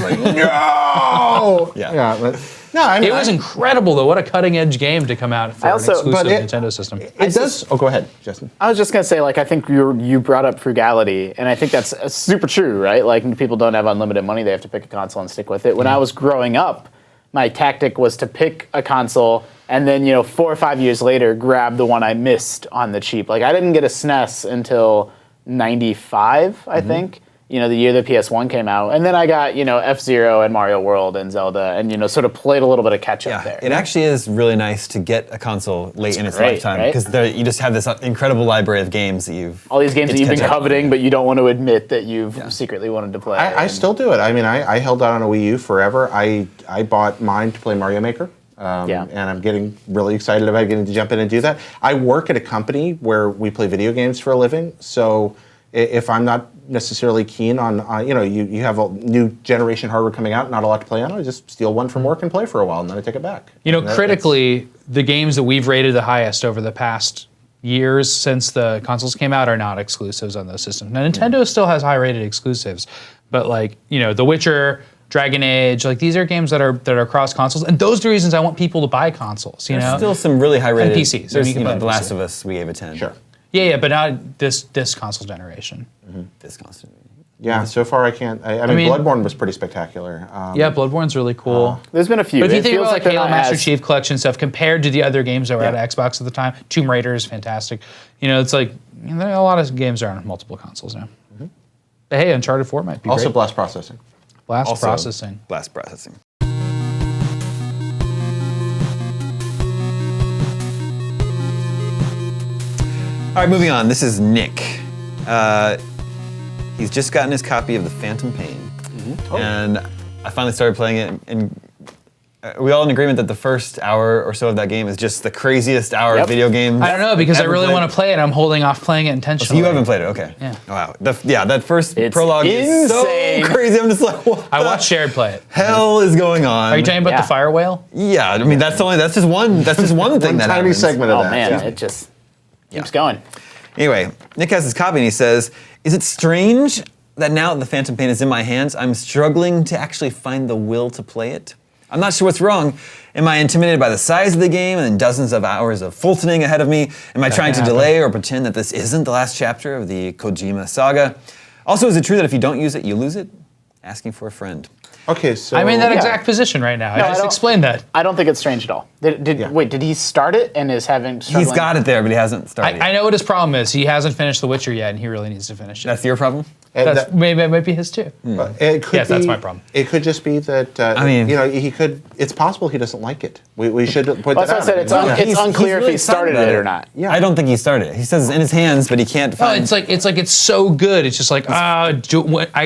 No! Yeah. No, I mean, It was incredible, though. What a cutting-edge game to come out for an also- exclusive but it- Nintendo system. It does. Oh, go ahead, Justin. I was just gonna say, I think you brought up frugality, and I think that's super true, right? People don't have unlimited money; they have to pick a console and stick with it. When I was growing up, my tactic was to pick a console and then, 4 or 5 years later, grab the one I missed on the cheap. I didn't get a SNES until '95, I think. The year the PS1 came out, and then I got F-Zero and Mario World and Zelda, and sort of played a little bit of catch up there. It actually is really nice to get a console late in its great, lifetime right? because you just have this incredible library of games that you've All these games get that to you've been catch up on. coveting, but you don't want to admit that you've secretly wanted to play. I still do it. I mean, I held out on a Wii U forever. I bought mine to play Mario Maker. And I'm getting really excited about getting to jump in and do that. I work at a company where we play video games for a living, so if I'm not necessarily keen on, you have a new generation hardware coming out, not a lot to play on, I just steal one from work and play for a while, and then I take it back. Critically, the games that we've rated the highest over the past years since the consoles came out are not exclusives on those systems. Now, Nintendo still has high-rated exclusives, but The Witcher, Dragon Age, these are games that are cross consoles, and those are the reasons I want people to buy consoles. There's still some really high-rated and PCs. There's, The Last of Us, we gave a 10. Sure. Yeah, but not this console generation. This console. Yeah, so far I can't. I mean, Bloodborne was pretty spectacular. Yeah, Bloodborne's really cool. There's been a few. But if you It think feels about like they're Halo not Master as- Chief Collection stuff compared to the other games that were out Yeah. of Xbox at the time, Tomb Raider is fantastic. It's there are a lot of games that are on multiple consoles now. But hey, Uncharted 4 might be Also, great. blast processing. Blast Also, processing. Blast processing. All right, moving on. This is Nick. He's just gotten his copy of The Phantom Pain. And I finally started playing it, and are we all in agreement that the first hour or so of that game is just the craziest hour of video games? I don't know, because I ever really played? want to play it. I'm holding off playing it So intentionally. you haven't played it, okay. Yeah. Wow. That first It's prologue is insane. so crazy. I'm just like, what I the watched Jared play it. hell is going on? Are you talking about Yeah. the fire whale? Yeah, I mean that's just one thing One that tiny happens. segment of Oh that. man, yeah. it just keeps going. Anyway, Nick has his copy and he says, "Is it strange that now that the Phantom Pain is in my hands, I'm struggling to actually find the will to play it? I'm not sure what's wrong. Am I intimidated by the size of the game and dozens of hours of Fultoning ahead of me? Am I trying to delay or pretend that this isn't the last chapter of the Kojima saga? Also, is it true that if you don't use it, you lose it? Asking for a friend." Okay, so I'm in that Yeah. exact position right now. No, I I just don't- explained that. I don't think it's strange at all. Did he start it and is having? He's got it there, but he hasn't started yet. I know what his problem is. He hasn't finished The Witcher yet, and he really needs to finish it. That's your problem? Maybe it might be his too. It could Yes, that's be- my problem. It could just be that I mean- he could. It's possible he doesn't like it. We should put That's that what I said. out. It's, Yeah. it's He's unclear if really he started excited it about or not. Yeah. I don't think he started it. He says it's in his hands, but he can't No, find. it's so good. It's just I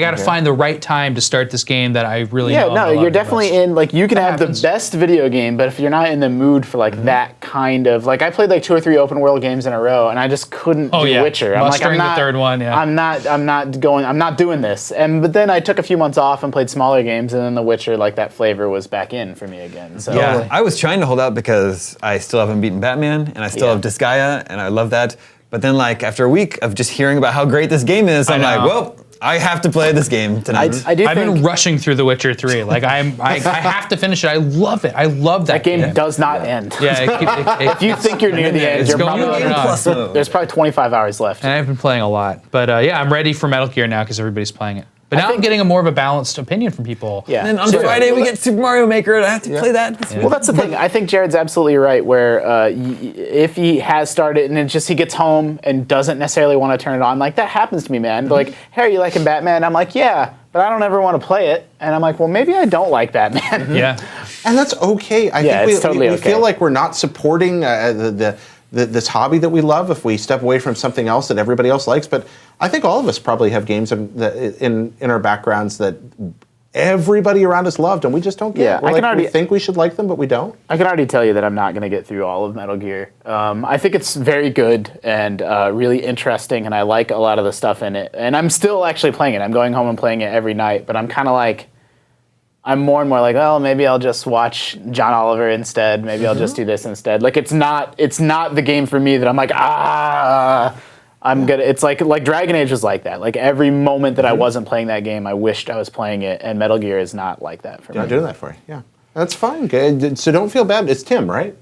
got to find the right time to start this game that I really Yeah, know no, you're definitely in. You can That have happens. the best video game, but if you're not in the mood for that kind of I played 2 or 3 open world games in a row, and I just couldn't do yeah. Witcher. I'm Mustering I'm the not, third one, yeah. I'm not doing this. But then I took a few months off and played smaller games, and then The Witcher, that flavor was back in for me again. So Yeah, I was trying to hold out because I still haven't beaten Batman, and I still Yeah. have Disgaea, and I love that. But then, after a week of just hearing about how great this game is, I'm I like, know. well, I have to play this game tonight. I do I've think been rushing through The Witcher 3. I have to finish it. I love it. I love that that game does not end. Yeah, If you think you're near the end, It's you're going probably on and on. Plus mode. there's probably 25 hours left. and I've been playing a lot. But I'm ready for Metal Gear now because everybody's playing it. But now I'm think- getting a more of a balanced opinion from people. Yeah. And then on Friday we get Super Mario Maker, and I have to play that. Well, that's the thing. I think Jared's absolutely right. Where if he has started and he gets home and doesn't necessarily want to turn it on, that happens to me, man. Hey, are you liking Batman? I'm like, yeah, but I don't ever want to play it. And I'm like, well, maybe I don't like Batman. Yeah. And that's okay. I Yeah, think it's totally we okay. feel like we're not supporting this hobby that we love if we step away from something else that everybody else likes. But I think all of us probably have games in our backgrounds that everybody around us loved, and we just don't get. Yeah, We think we should like them, but we don't. I can already tell you that I'm not going to get through all of Metal Gear. I think it's very good and really interesting, and I like a lot of the stuff in it. And I'm still actually playing it. I'm going home and playing it every night, but I'm kind of I'm more and more well, maybe I'll just watch John Oliver instead. Maybe I'll just do this instead. It's not the game for me that I'm I'm gonna. It's like Dragon Age was like that. Every moment that I wasn't playing that game, I wished I was playing it. And Metal Gear is not like that for me. Not doing that for you. Yeah, that's fine. Okay. So don't feel bad. It's Tim, right?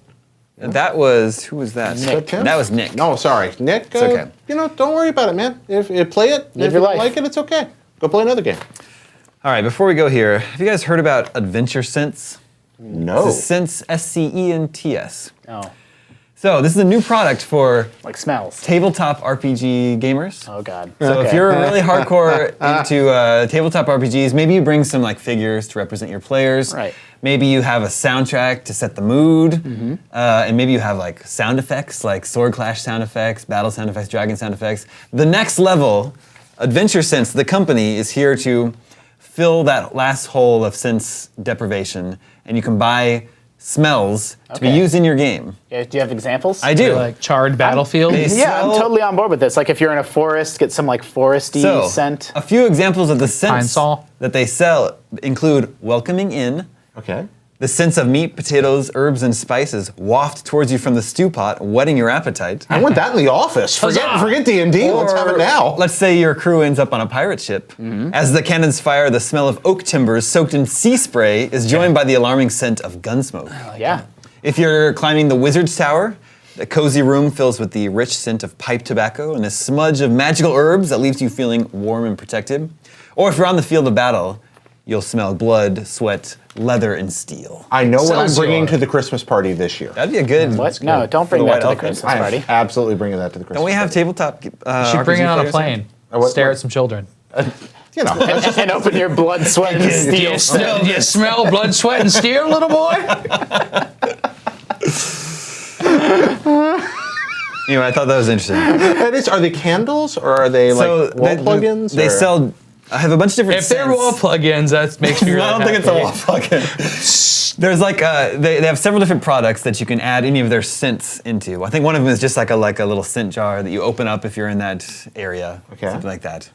That was, who was that? Is that Tim? That was Nick. No, sorry, Nick. It's okay. Don't worry about it, man. If play it, Live if your you don't life. like it, it's okay. Go play another game. All right, before we go here, have you guys heard about Adventure Sense? No. This is Sense, SCENTS. Oh, So this is a new product for smells. tabletop RPG gamers. Oh God. So if Okay. you're really hardcore into tabletop RPGs, maybe you bring some figures to represent your players. Right. Maybe you have a soundtrack to set the mood, and maybe you have sound effects, like sword clash sound effects, battle sound effects, dragon sound effects. The next level, Adventure Sense, the company, is here to fill that last hole of sense deprivation, and you can buy smells to be Okay. used in your game. Yeah, do you have examples? I do. Like charred battlefield. They- Yeah, I'm smell- totally on board with this. Like if you're in a forest, get some like foresty So, scent. a few examples of the scents Pine-sol. that they sell include welcoming in, Okay. the scents of meat, potatoes, herbs, and spices waft towards you from the stew pot, whetting your appetite. I want that in the office. Forget D&D. Let's have it now. Let's say your crew ends up on a pirate ship. As the cannons fire, the smell of oak timbers soaked in sea spray is joined by the alarming scent of gunsmoke. Yeah. If you're climbing the wizard's tower, the cozy room fills with the rich scent of pipe tobacco and a smudge of magical herbs that leaves you feeling warm and protected. Or if you're on the field of battle, you'll smell blood, sweat, leather, and steel. I know what I'm Excelsior. bringing to the Christmas party this year. That'd be a good. What? No, don't For bring the that to White the Elephant. Christmas party. I'm absolutely bringing that to the Christmas Don't we have party. tabletop? You should bring it on a players plane. what- Stare what- at some children. You know, that's just- And open your blood, sweat, and steel. Do you smell blood, sweat, and steel, little boy? Anyway, I thought that was interesting. that is, are they candles or are they like wall plugins? They or- sell. I have a bunch of different. If they're scents. wall plugins, that makes me really I don't think it's a wall plug-in. There's like they have several different products that you can add any of their scents into. I think one of them is just like a little scent jar that you open up if you're in that area. Okay. Something like that.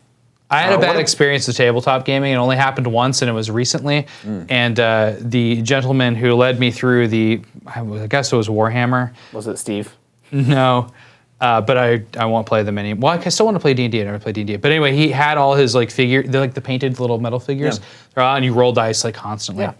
I had a bad what- experience with tabletop gaming. It only happened once, and it was recently. And the gentleman who led me through I guess it was Warhammer. Was it Steve? No, but I won't play them anymore. Well, I still want to play D&D. I never played D&D. But anyway, he had all his like they're like the painted little metal figures. Yeah. They're on, and you roll dice like constantly. Yeah.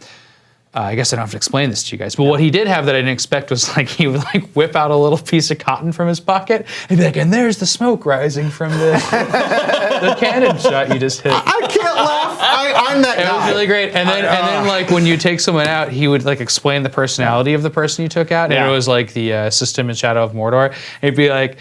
I guess I don't have to explain this to you guys. But what he did have that I didn't expect was like he would like whip out a little piece of cotton from his pocket and be like, and there's the smoke rising from the cannon shot you just hit. I can't laugh. I'm that It guy. was really great. And then like when you take someone out, he would like explain the personality of the person you took out. And Yeah. it was like the system in Shadow of Mordor. And he'd be like,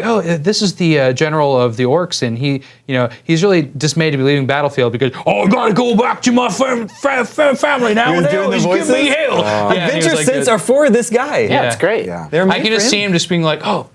oh, this is the general of the orcs, and he's really dismayed to be leaving battlefield because I gotta go back to my family now. He was And they doing the always give me voices? hell. Yeah, he was Adventure like scents the- are for this guy. Yeah, it's great. Yeah. They're I made can for just see him. him just being like, oh.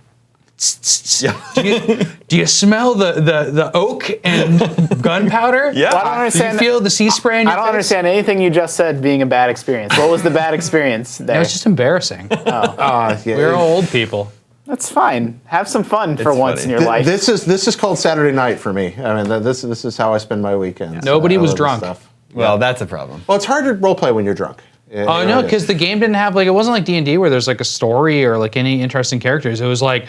Do you smell the oak and gunpowder? Yeah. Well, I don't Do you understand. feel the sea spray in your I don't face? understand anything you just said being a bad experience. What was the bad experience It there? was just embarrassing. Yeah, We're all old people. That's fine. Have some fun for It's once funny. in your life. This is called Saturday night for me. I mean, this is how I spend my weekends. Nobody I was love this drunk. stuff. Well, that's a problem. Well, it's hard to roleplay when you're drunk. Oh no, because the game didn't have like, it wasn't like D&D where there's like a story or like any interesting characters. It was like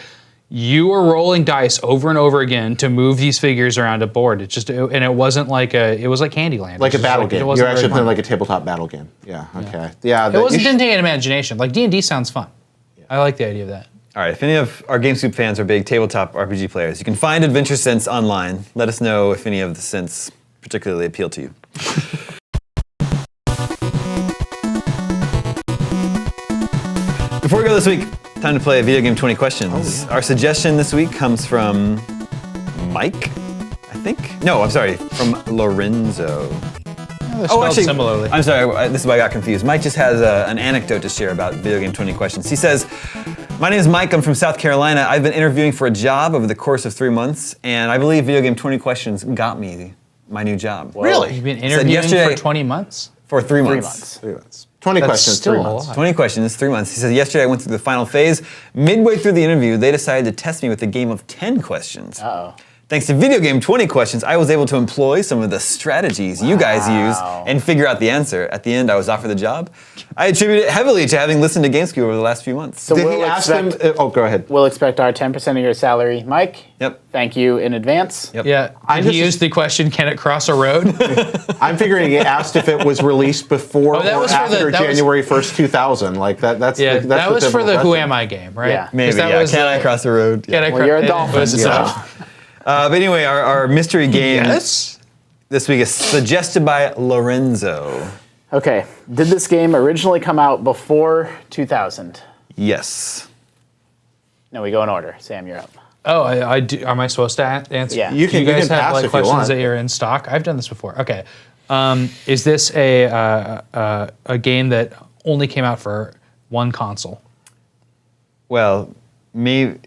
you were rolling dice over and over again to move these figures around a board. And it wasn't like it was like Candyland. like a It was battle it game. wasn't You're very actually playing fun. like a tabletop battle game. Yeah. Okay. Yeah. It wasn't, didn't take an imagination. Like D&D sounds fun. I like the idea of that. All right, if any of our GameScoop fans are big tabletop RPG players, you can find Adventure Scents online. Let us know if any of the scents particularly appeal to you. Before we go this week, time to play Video Game 20 Questions. Our suggestion this week comes from Mike, I think. No, I'm sorry, from Lorenzo. Similarly. I'm sorry, this is why I got confused. Mike just has an anecdote to share about Video Game 20 Questions. He says, my name is Mike, I'm from South Carolina. I've been interviewing for a job over the course of 3 months, and I believe Video Game 20 Questions got me my new job. Really? You've been Said interviewing yesterday- for 20 months? For 3 months. 3 months. 3 months. 20 That's questions, still 3 a months. lot. 20 questions, 3 months. He says, yesterday I went through the final phase. Midway through the interview, they decided to test me with a game of 10 questions. Uh-oh. Thanks to Video Game 20 Questions, I was able to employ some of the strategies you guys use and figure out the answer. At the end, I was offered the job. I attribute it heavily to having listened to GameScoop over the last few months. So Did we'll he ask them? expect, Oh, go ahead. we'll expect our 10% of your salary, Mike. Yep. Thank you in advance. Yep. Yeah. Did just- he use the question, can it cross a road? I'm figuring he asked if it was released before Oh, that or was for the- after that was- January 1st, 2000. Like that. That's Yeah, that's that was for the typical Who question. Am I game, right? Yeah. 'Cause Maybe, that yeah. was Can I cross the road? Yeah. Well, you're a dolphin, so. But anyway, our mystery game Yes. this week is suggested by Lorenzo. Okay. Did this game originally come out before 2000? Yes. No, we go in order. Sam, you're up. Oh, I do. Am I supposed to answer? Yeah. You Do you can guys have pass like if you questions want. that are in stock? I've done this before. Okay. Is this a game that only came out for one console? Well, maybe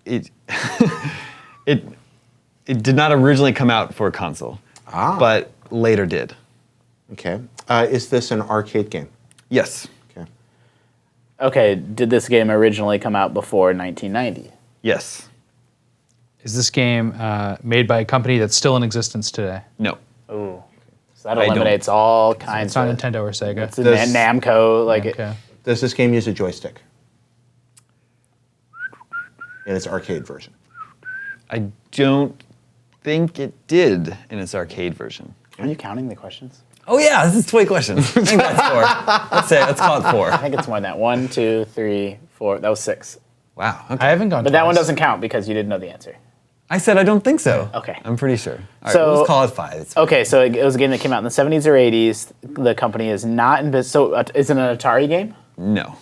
it it did not originally come out for a console, but later did. Okay. Is this an arcade game? Yes. Okay. Okay, did this game originally come out before 1990? Yes. Is this game made by a company that's still in existence today? No. Ooh. So that I don't. eliminates all kinds It's not of... Nintendo or Sega. It's Namco, like Okay. Does this game use a joystick? In its arcade version. I don't think it did in its arcade version. Are you counting the questions? Oh yeah, this is 20 questions. I think that's 4. Let's call it 4. I think it's more than that. 1, 2, 3, 4. That was 6. Wow. Okay. I haven't gone. But that one twice. doesn't count because you didn't know the answer. I said I don't think so. Okay. I'm pretty sure. All right, So- let's call it 5. It's Okay, so it was a game that came out in the 70s or 80s. The company is not in business. So is it an Atari game? No.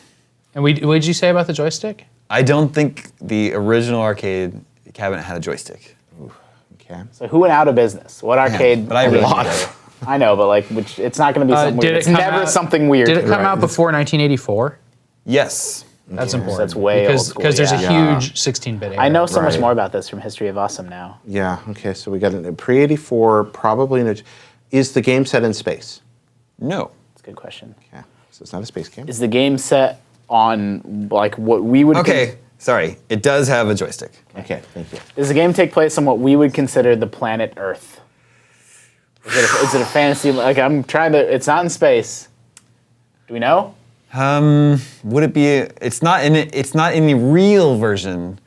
And what did you say about the joystick? I don't think the original arcade cabinet had a joystick. Okay. So who went out of business? What arcade? but I really lot. did. I know, but like, which it's not going to be something did weird. it It's come never out- something weird. Did it come Right. out before 1984? Yes. That's Okay. important. That's way old because school, because there's yeah. a huge 16-bit era. I know so much Right. more about this from History of Awesome now. Yeah, okay, so we got a pre-84, probably in a... Is the game set in space? No. That's a good question. Okay, so it's not a space game. Is the game set on like what we would? Okay. Sorry. It does have a joystick. Okay, thank you. Does the game take place on what we would consider the planet Earth? Is it a fantasy? Like I'm trying to. It's not in space. Do we know? Would it be? It's not in it. It's not in the real version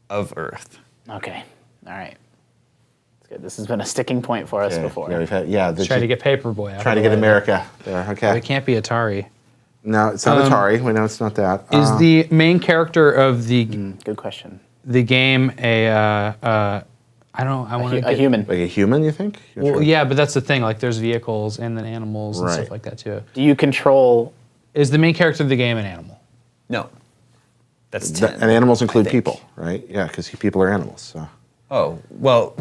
of Earth. Okay. All right. That's good. This has been a sticking point for us Okay, before. Yeah, we've had, Try to get Paperboy out. trying to of get the way. America there, okay. It can't be Atari. No, it's not Atari, we know it's not that. Is the main character of the Good question. game a? I want A human. like a human, you think? You're Well, sure? yeah, but that's the thing. Like, there's vehicles and then animals and Right. stuff like that too. Do you control? Is the main character of the game an animal? No. That's Th- 10. and animals include I think. people, right? Yeah, because people are animals, so. Oh well.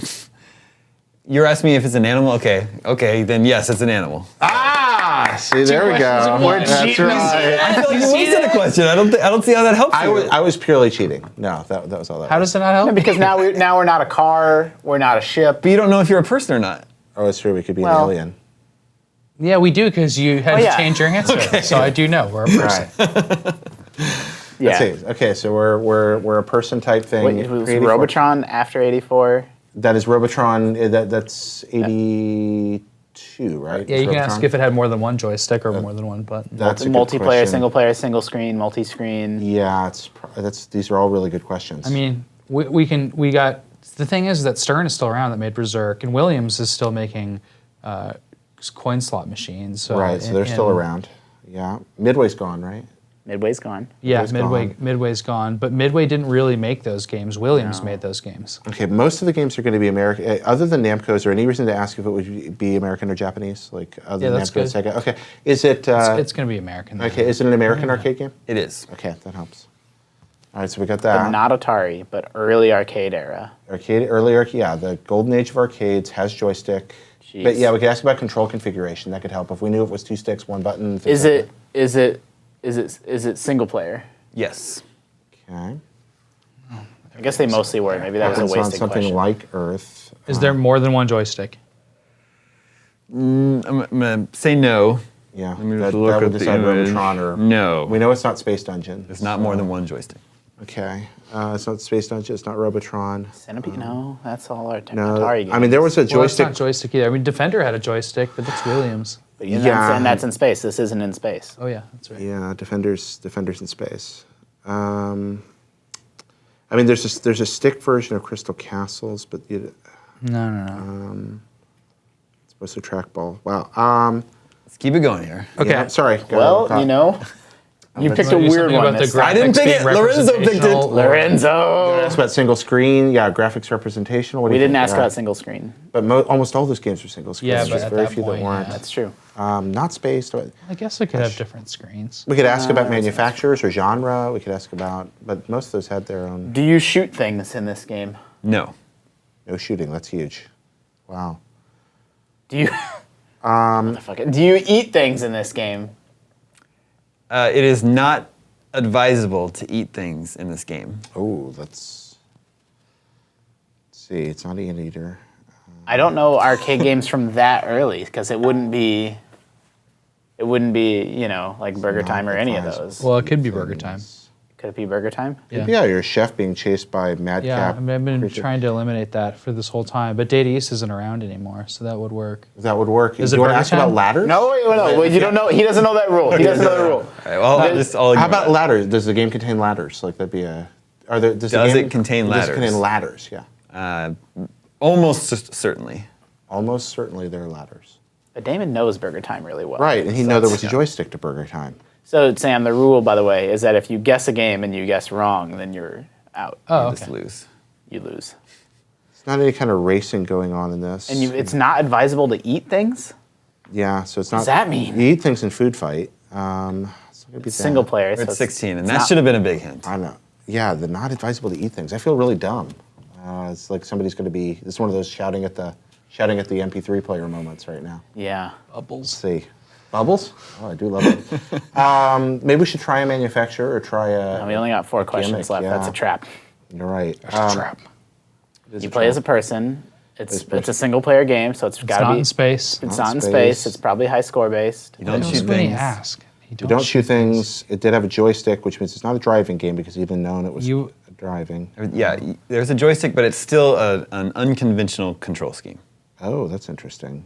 You're asking me if it's an animal? Okay. Okay. Then yes, it's an animal. Ah, see, there we questions go. in one. That's cheating. right. I feel like you see wasted a that? question. I don't see how that helps you. I was purely cheating. No, that was all that How was. does it not help? Because now we're not a car. We're not a ship. But you don't know if you're a person or not. Oh, it's true, we could be Well- an alien. Yeah, we do because you had Oh, yeah. to change your answer. So I do know we're a person. Right. Yeah. Let's see. Okay, so we're a person type thing. Wait, was Pre-84. Robotron after '84? That is Robotron. That's 82, right? Yeah, Is you can Robotron? ask if it had more than one joystick or more than one button. That's a good Multiplayer, question. single player, single screen, multi-screen. Yeah, these are all really good questions. I mean, we got the thing is that Stern is still around that made Berserk, and Williams is still making coin slot machines. So right, so they're still around. Yeah, Midway's gone, right? Midway's gone. Yeah, Midway's Midway's gone, but Midway didn't really make those games. Williams made those games. Okay, most of the games are going to be American. Other than Namco, is there any reason to ask if it would be American or Japanese? Like other Yeah, than that's Namco and good. Sega? Okay, is it? It's going to be American. Okay, is it an American arcade game? It is. Okay, that helps. All right, so we got But that. not Atari, but early arcade era. Earlier, yeah, the golden age of arcades has joystick. Jeez. But yeah, we could ask about control configuration. That could help if we knew it was 2 sticks, 1 button. things Is like it single player? Yes. that. Okay. I guess they mostly were. Maybe that was Happens a on wasted something question. like Earth. Is there more than one joystick? I'm gonna say no. Yeah, me that, just look that would at the decide image. Robotron or No. We know it's not Space Dungeon. There's not more than one joystick. Okay, it's not Space Dungeon. It's not Robotron. Centipede? No, that's all our No, Atari games. I mean there was a Well, it's joystick. not joystick either. I mean, Defender had a joystick, but that's Williams. But yeah, Yeah. and that's in space. This isn't in space. Oh yeah, that's right. Yeah, Defenders in Space. I mean, there's a stick version of Crystal Castles, but it's No. supposed to trackball. Wow. Let's keep it going here. Okay. Yeah, sorry. go Well, ahead. you know, you picked a Wanna do weird something one about the this time. I didn't pick it. graphics being Lorenzo picked it. representational or- Lorenzo. Ask about single screen. Yeah, graphics representational. What do We you didn't think? ask about single screen. But almost all those games are single screen. Yeah, There's but just at very that few point, that weren't. yeah. That's true. Not spaced. But I guess it could have different screens. we could ask about manufacturers or genre. We could ask about, but most of those had their own. Do you shoot things in this game? No. No shooting. That's huge. Wow. Do you? Do you eat things in this game? It is not advisable to eat things in this game. Oh, let's see. It's not an eater. I don't know arcade games from that early because it wouldn't be It wouldn't be, like Burger Time or any of advisable. those. Well, it could be Burger Time. Could it be Burger Time? Yeah, you're a chef being chased by madcap. Yeah, I've been creature. trying to eliminate that for this whole time, but Data East isn't around anymore, so that would work. That would work. Is Do it you want to Burger ask about Time? ladders? No, wait, no. Well, you don't know. He doesn't know that rule. He doesn't know the rule. All right, well, I'll How ignore about that. ladders? Does the game contain ladders? Like that'd be a. Are there? Does Does the game, it contain Does it ladders? contain ladders? Yeah. Almost certainly. Almost certainly there are ladders. But Damon knows Burger Time really well. Right, and he know there was a joystick to Burger Time. So, Sam, the rule, by the way, is that if you guess a game and you guess wrong, then you're out. Oh, Just okay. lose. You lose. It's not any kind of racing going on in this. And it's not advisable to eat things? Yeah, so it's not. does that mean? You eat things in Food Fight. It's not gonna be It's single player. We're so at 16, and it's that not- should have been a big hint. I know. Yeah, the not advisable to eat things. I feel really dumb. It's like somebody's going to be. It's one of those shouting at the MP3 player moments right now. Yeah. Let's Bubbles. see. Bubbles? Oh, I do love it. Maybe we should try a manufacturer or try a. And we only got 4 questions left. yeah. That's a trap. You're right. Trap. It is You a play trap. as a person. It's a single player game, so it's got to Not be. in space. It's Not not in space. space. It's probably high score based. You don't That shoot was when he things. asked. You don't shoot things. It did have a joystick, which means it's not a driving game because even known it was driving. Yeah, there's a joystick, but it's still an unconventional control scheme. Oh, that's interesting.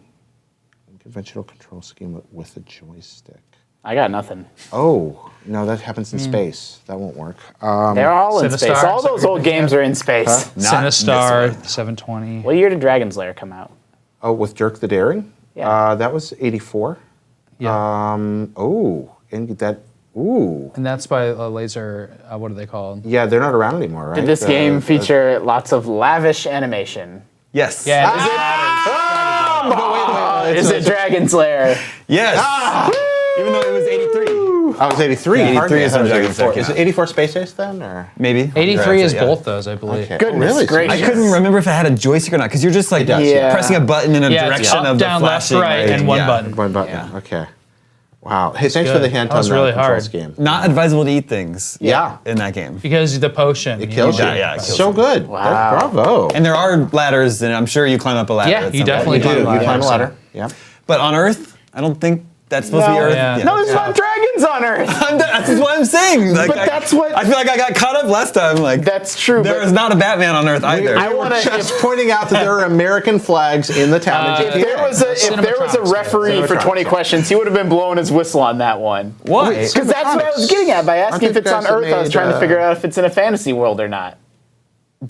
Conventional control scheme with a joystick. I got nothing. Oh, no, that happens in space. That won't work. They're all in Sinistar, space. All is that those what old you're games are in space. Not Sinistar, this one. 720. What year did Dragon's Lair come out? Oh, with Dirk the Daring? Yeah. That was 84. Yeah. Ooh. And that's by a laser, what are they called? Yeah, they're not around anymore, right? Did this game feature lots of lavish animation? Yes. Yeah. Is it Dragon's Lair? Yes. Even though it was 83. Oh, it was 83. Yeah, 83 Pardon me, is I thought it was on 84. Dragon's Is it 84 Space Ace then, or? Maybe. 83 is Yeah. both those, I believe. Okay. Goodness Oh, really? gracious. I couldn't remember if it had a joystick or not, because you're just like does, yeah. pressing a button in a Yeah, it's direction up, of the down, left, flashing. right, and one Yeah. button. One button. Yeah. Okay. Wow. Hey, thanks for good. the hint That was on the really controls hard. game. Not advisable to eat things. Yeah. In that game. Because the potion. It kills you. Yeah, yeah, it kills so you. good. Wow. Bravo. And there are ladders, and I'm sure you climb up a ladder. Yeah, at you some point. definitely You do. climb a You ladder. climb a ladder. Yeah. But on Earth, I don't think that's supposed to be No. Earth. Yeah. No, there's not dragons on Earth. That's what I'm saying. Like, But that's what- I feel like I got caught up last time. Like That's true. there but is not a Batman on Earth either. I wanna- Just pointing out that there are American flags in the town. if there was a referee for Cinematronics, 20 yeah. questions, he would have been blowing his whistle on that one. Why? Wait, Because that's what I was getting at by asking Aren't if they it's on guys that Earth. I was made, trying to figure out if it's in a fantasy world or not.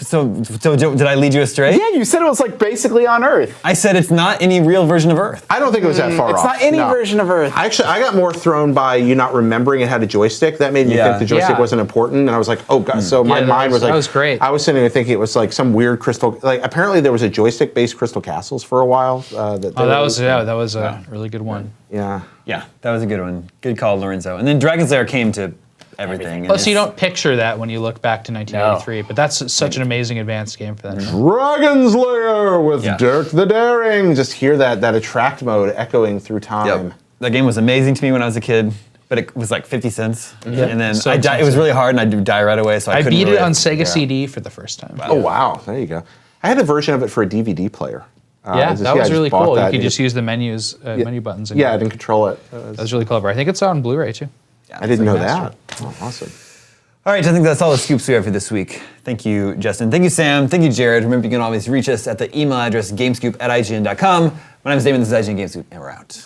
So did I lead you astray? Yeah, you said it was like basically on Earth. I said it's not any real version of Earth. I don't think it was that far It's off. not any no. version of Earth. I got more thrown by you not remembering it had a joystick. That made me Yeah. think the joystick Yeah. wasn't important, and I was like, oh god. So my Yeah, mind was like, that was great. I was sitting there thinking it was like some weird crystal. Like apparently there was a joystick-based Crystal Castles for a while. That was a really good one. Yeah. Yeah, that was a good one. Good call, Lorenzo. And then Dragon's Lair came to everything. and Plus, you it's- don't picture that when you look back to 1983, but that's such an amazing advanced game for that. Dragon's Lair with Yeah. Dirk the Daring. Just hear that attract mode echoing through time. Yep. That game was amazing to me when I was a kid, but it was like 50 cents. And then So it was expensive. really hard, and I would die right away, so I I couldn't beat it really- on Sega CD for the first time. Oh wow, there you go. I had a version of it for a DVD player. Yeah, just- that was I just really bought cool. that You could and just use the menu buttons. And yeah, I didn't control it. that was really clever. I think it's on Blu-ray too. Yeah, I didn't know remastered. that. Oh, awesome. All right, I think that's all the scoops we have for this week. Thank you, Justin. Thank you, Sam. Thank you, Jared. Remember, you can always reach us at the email address gamescoop@ign.com. My name is Damon, this is IGN Gamescoop, and we're out.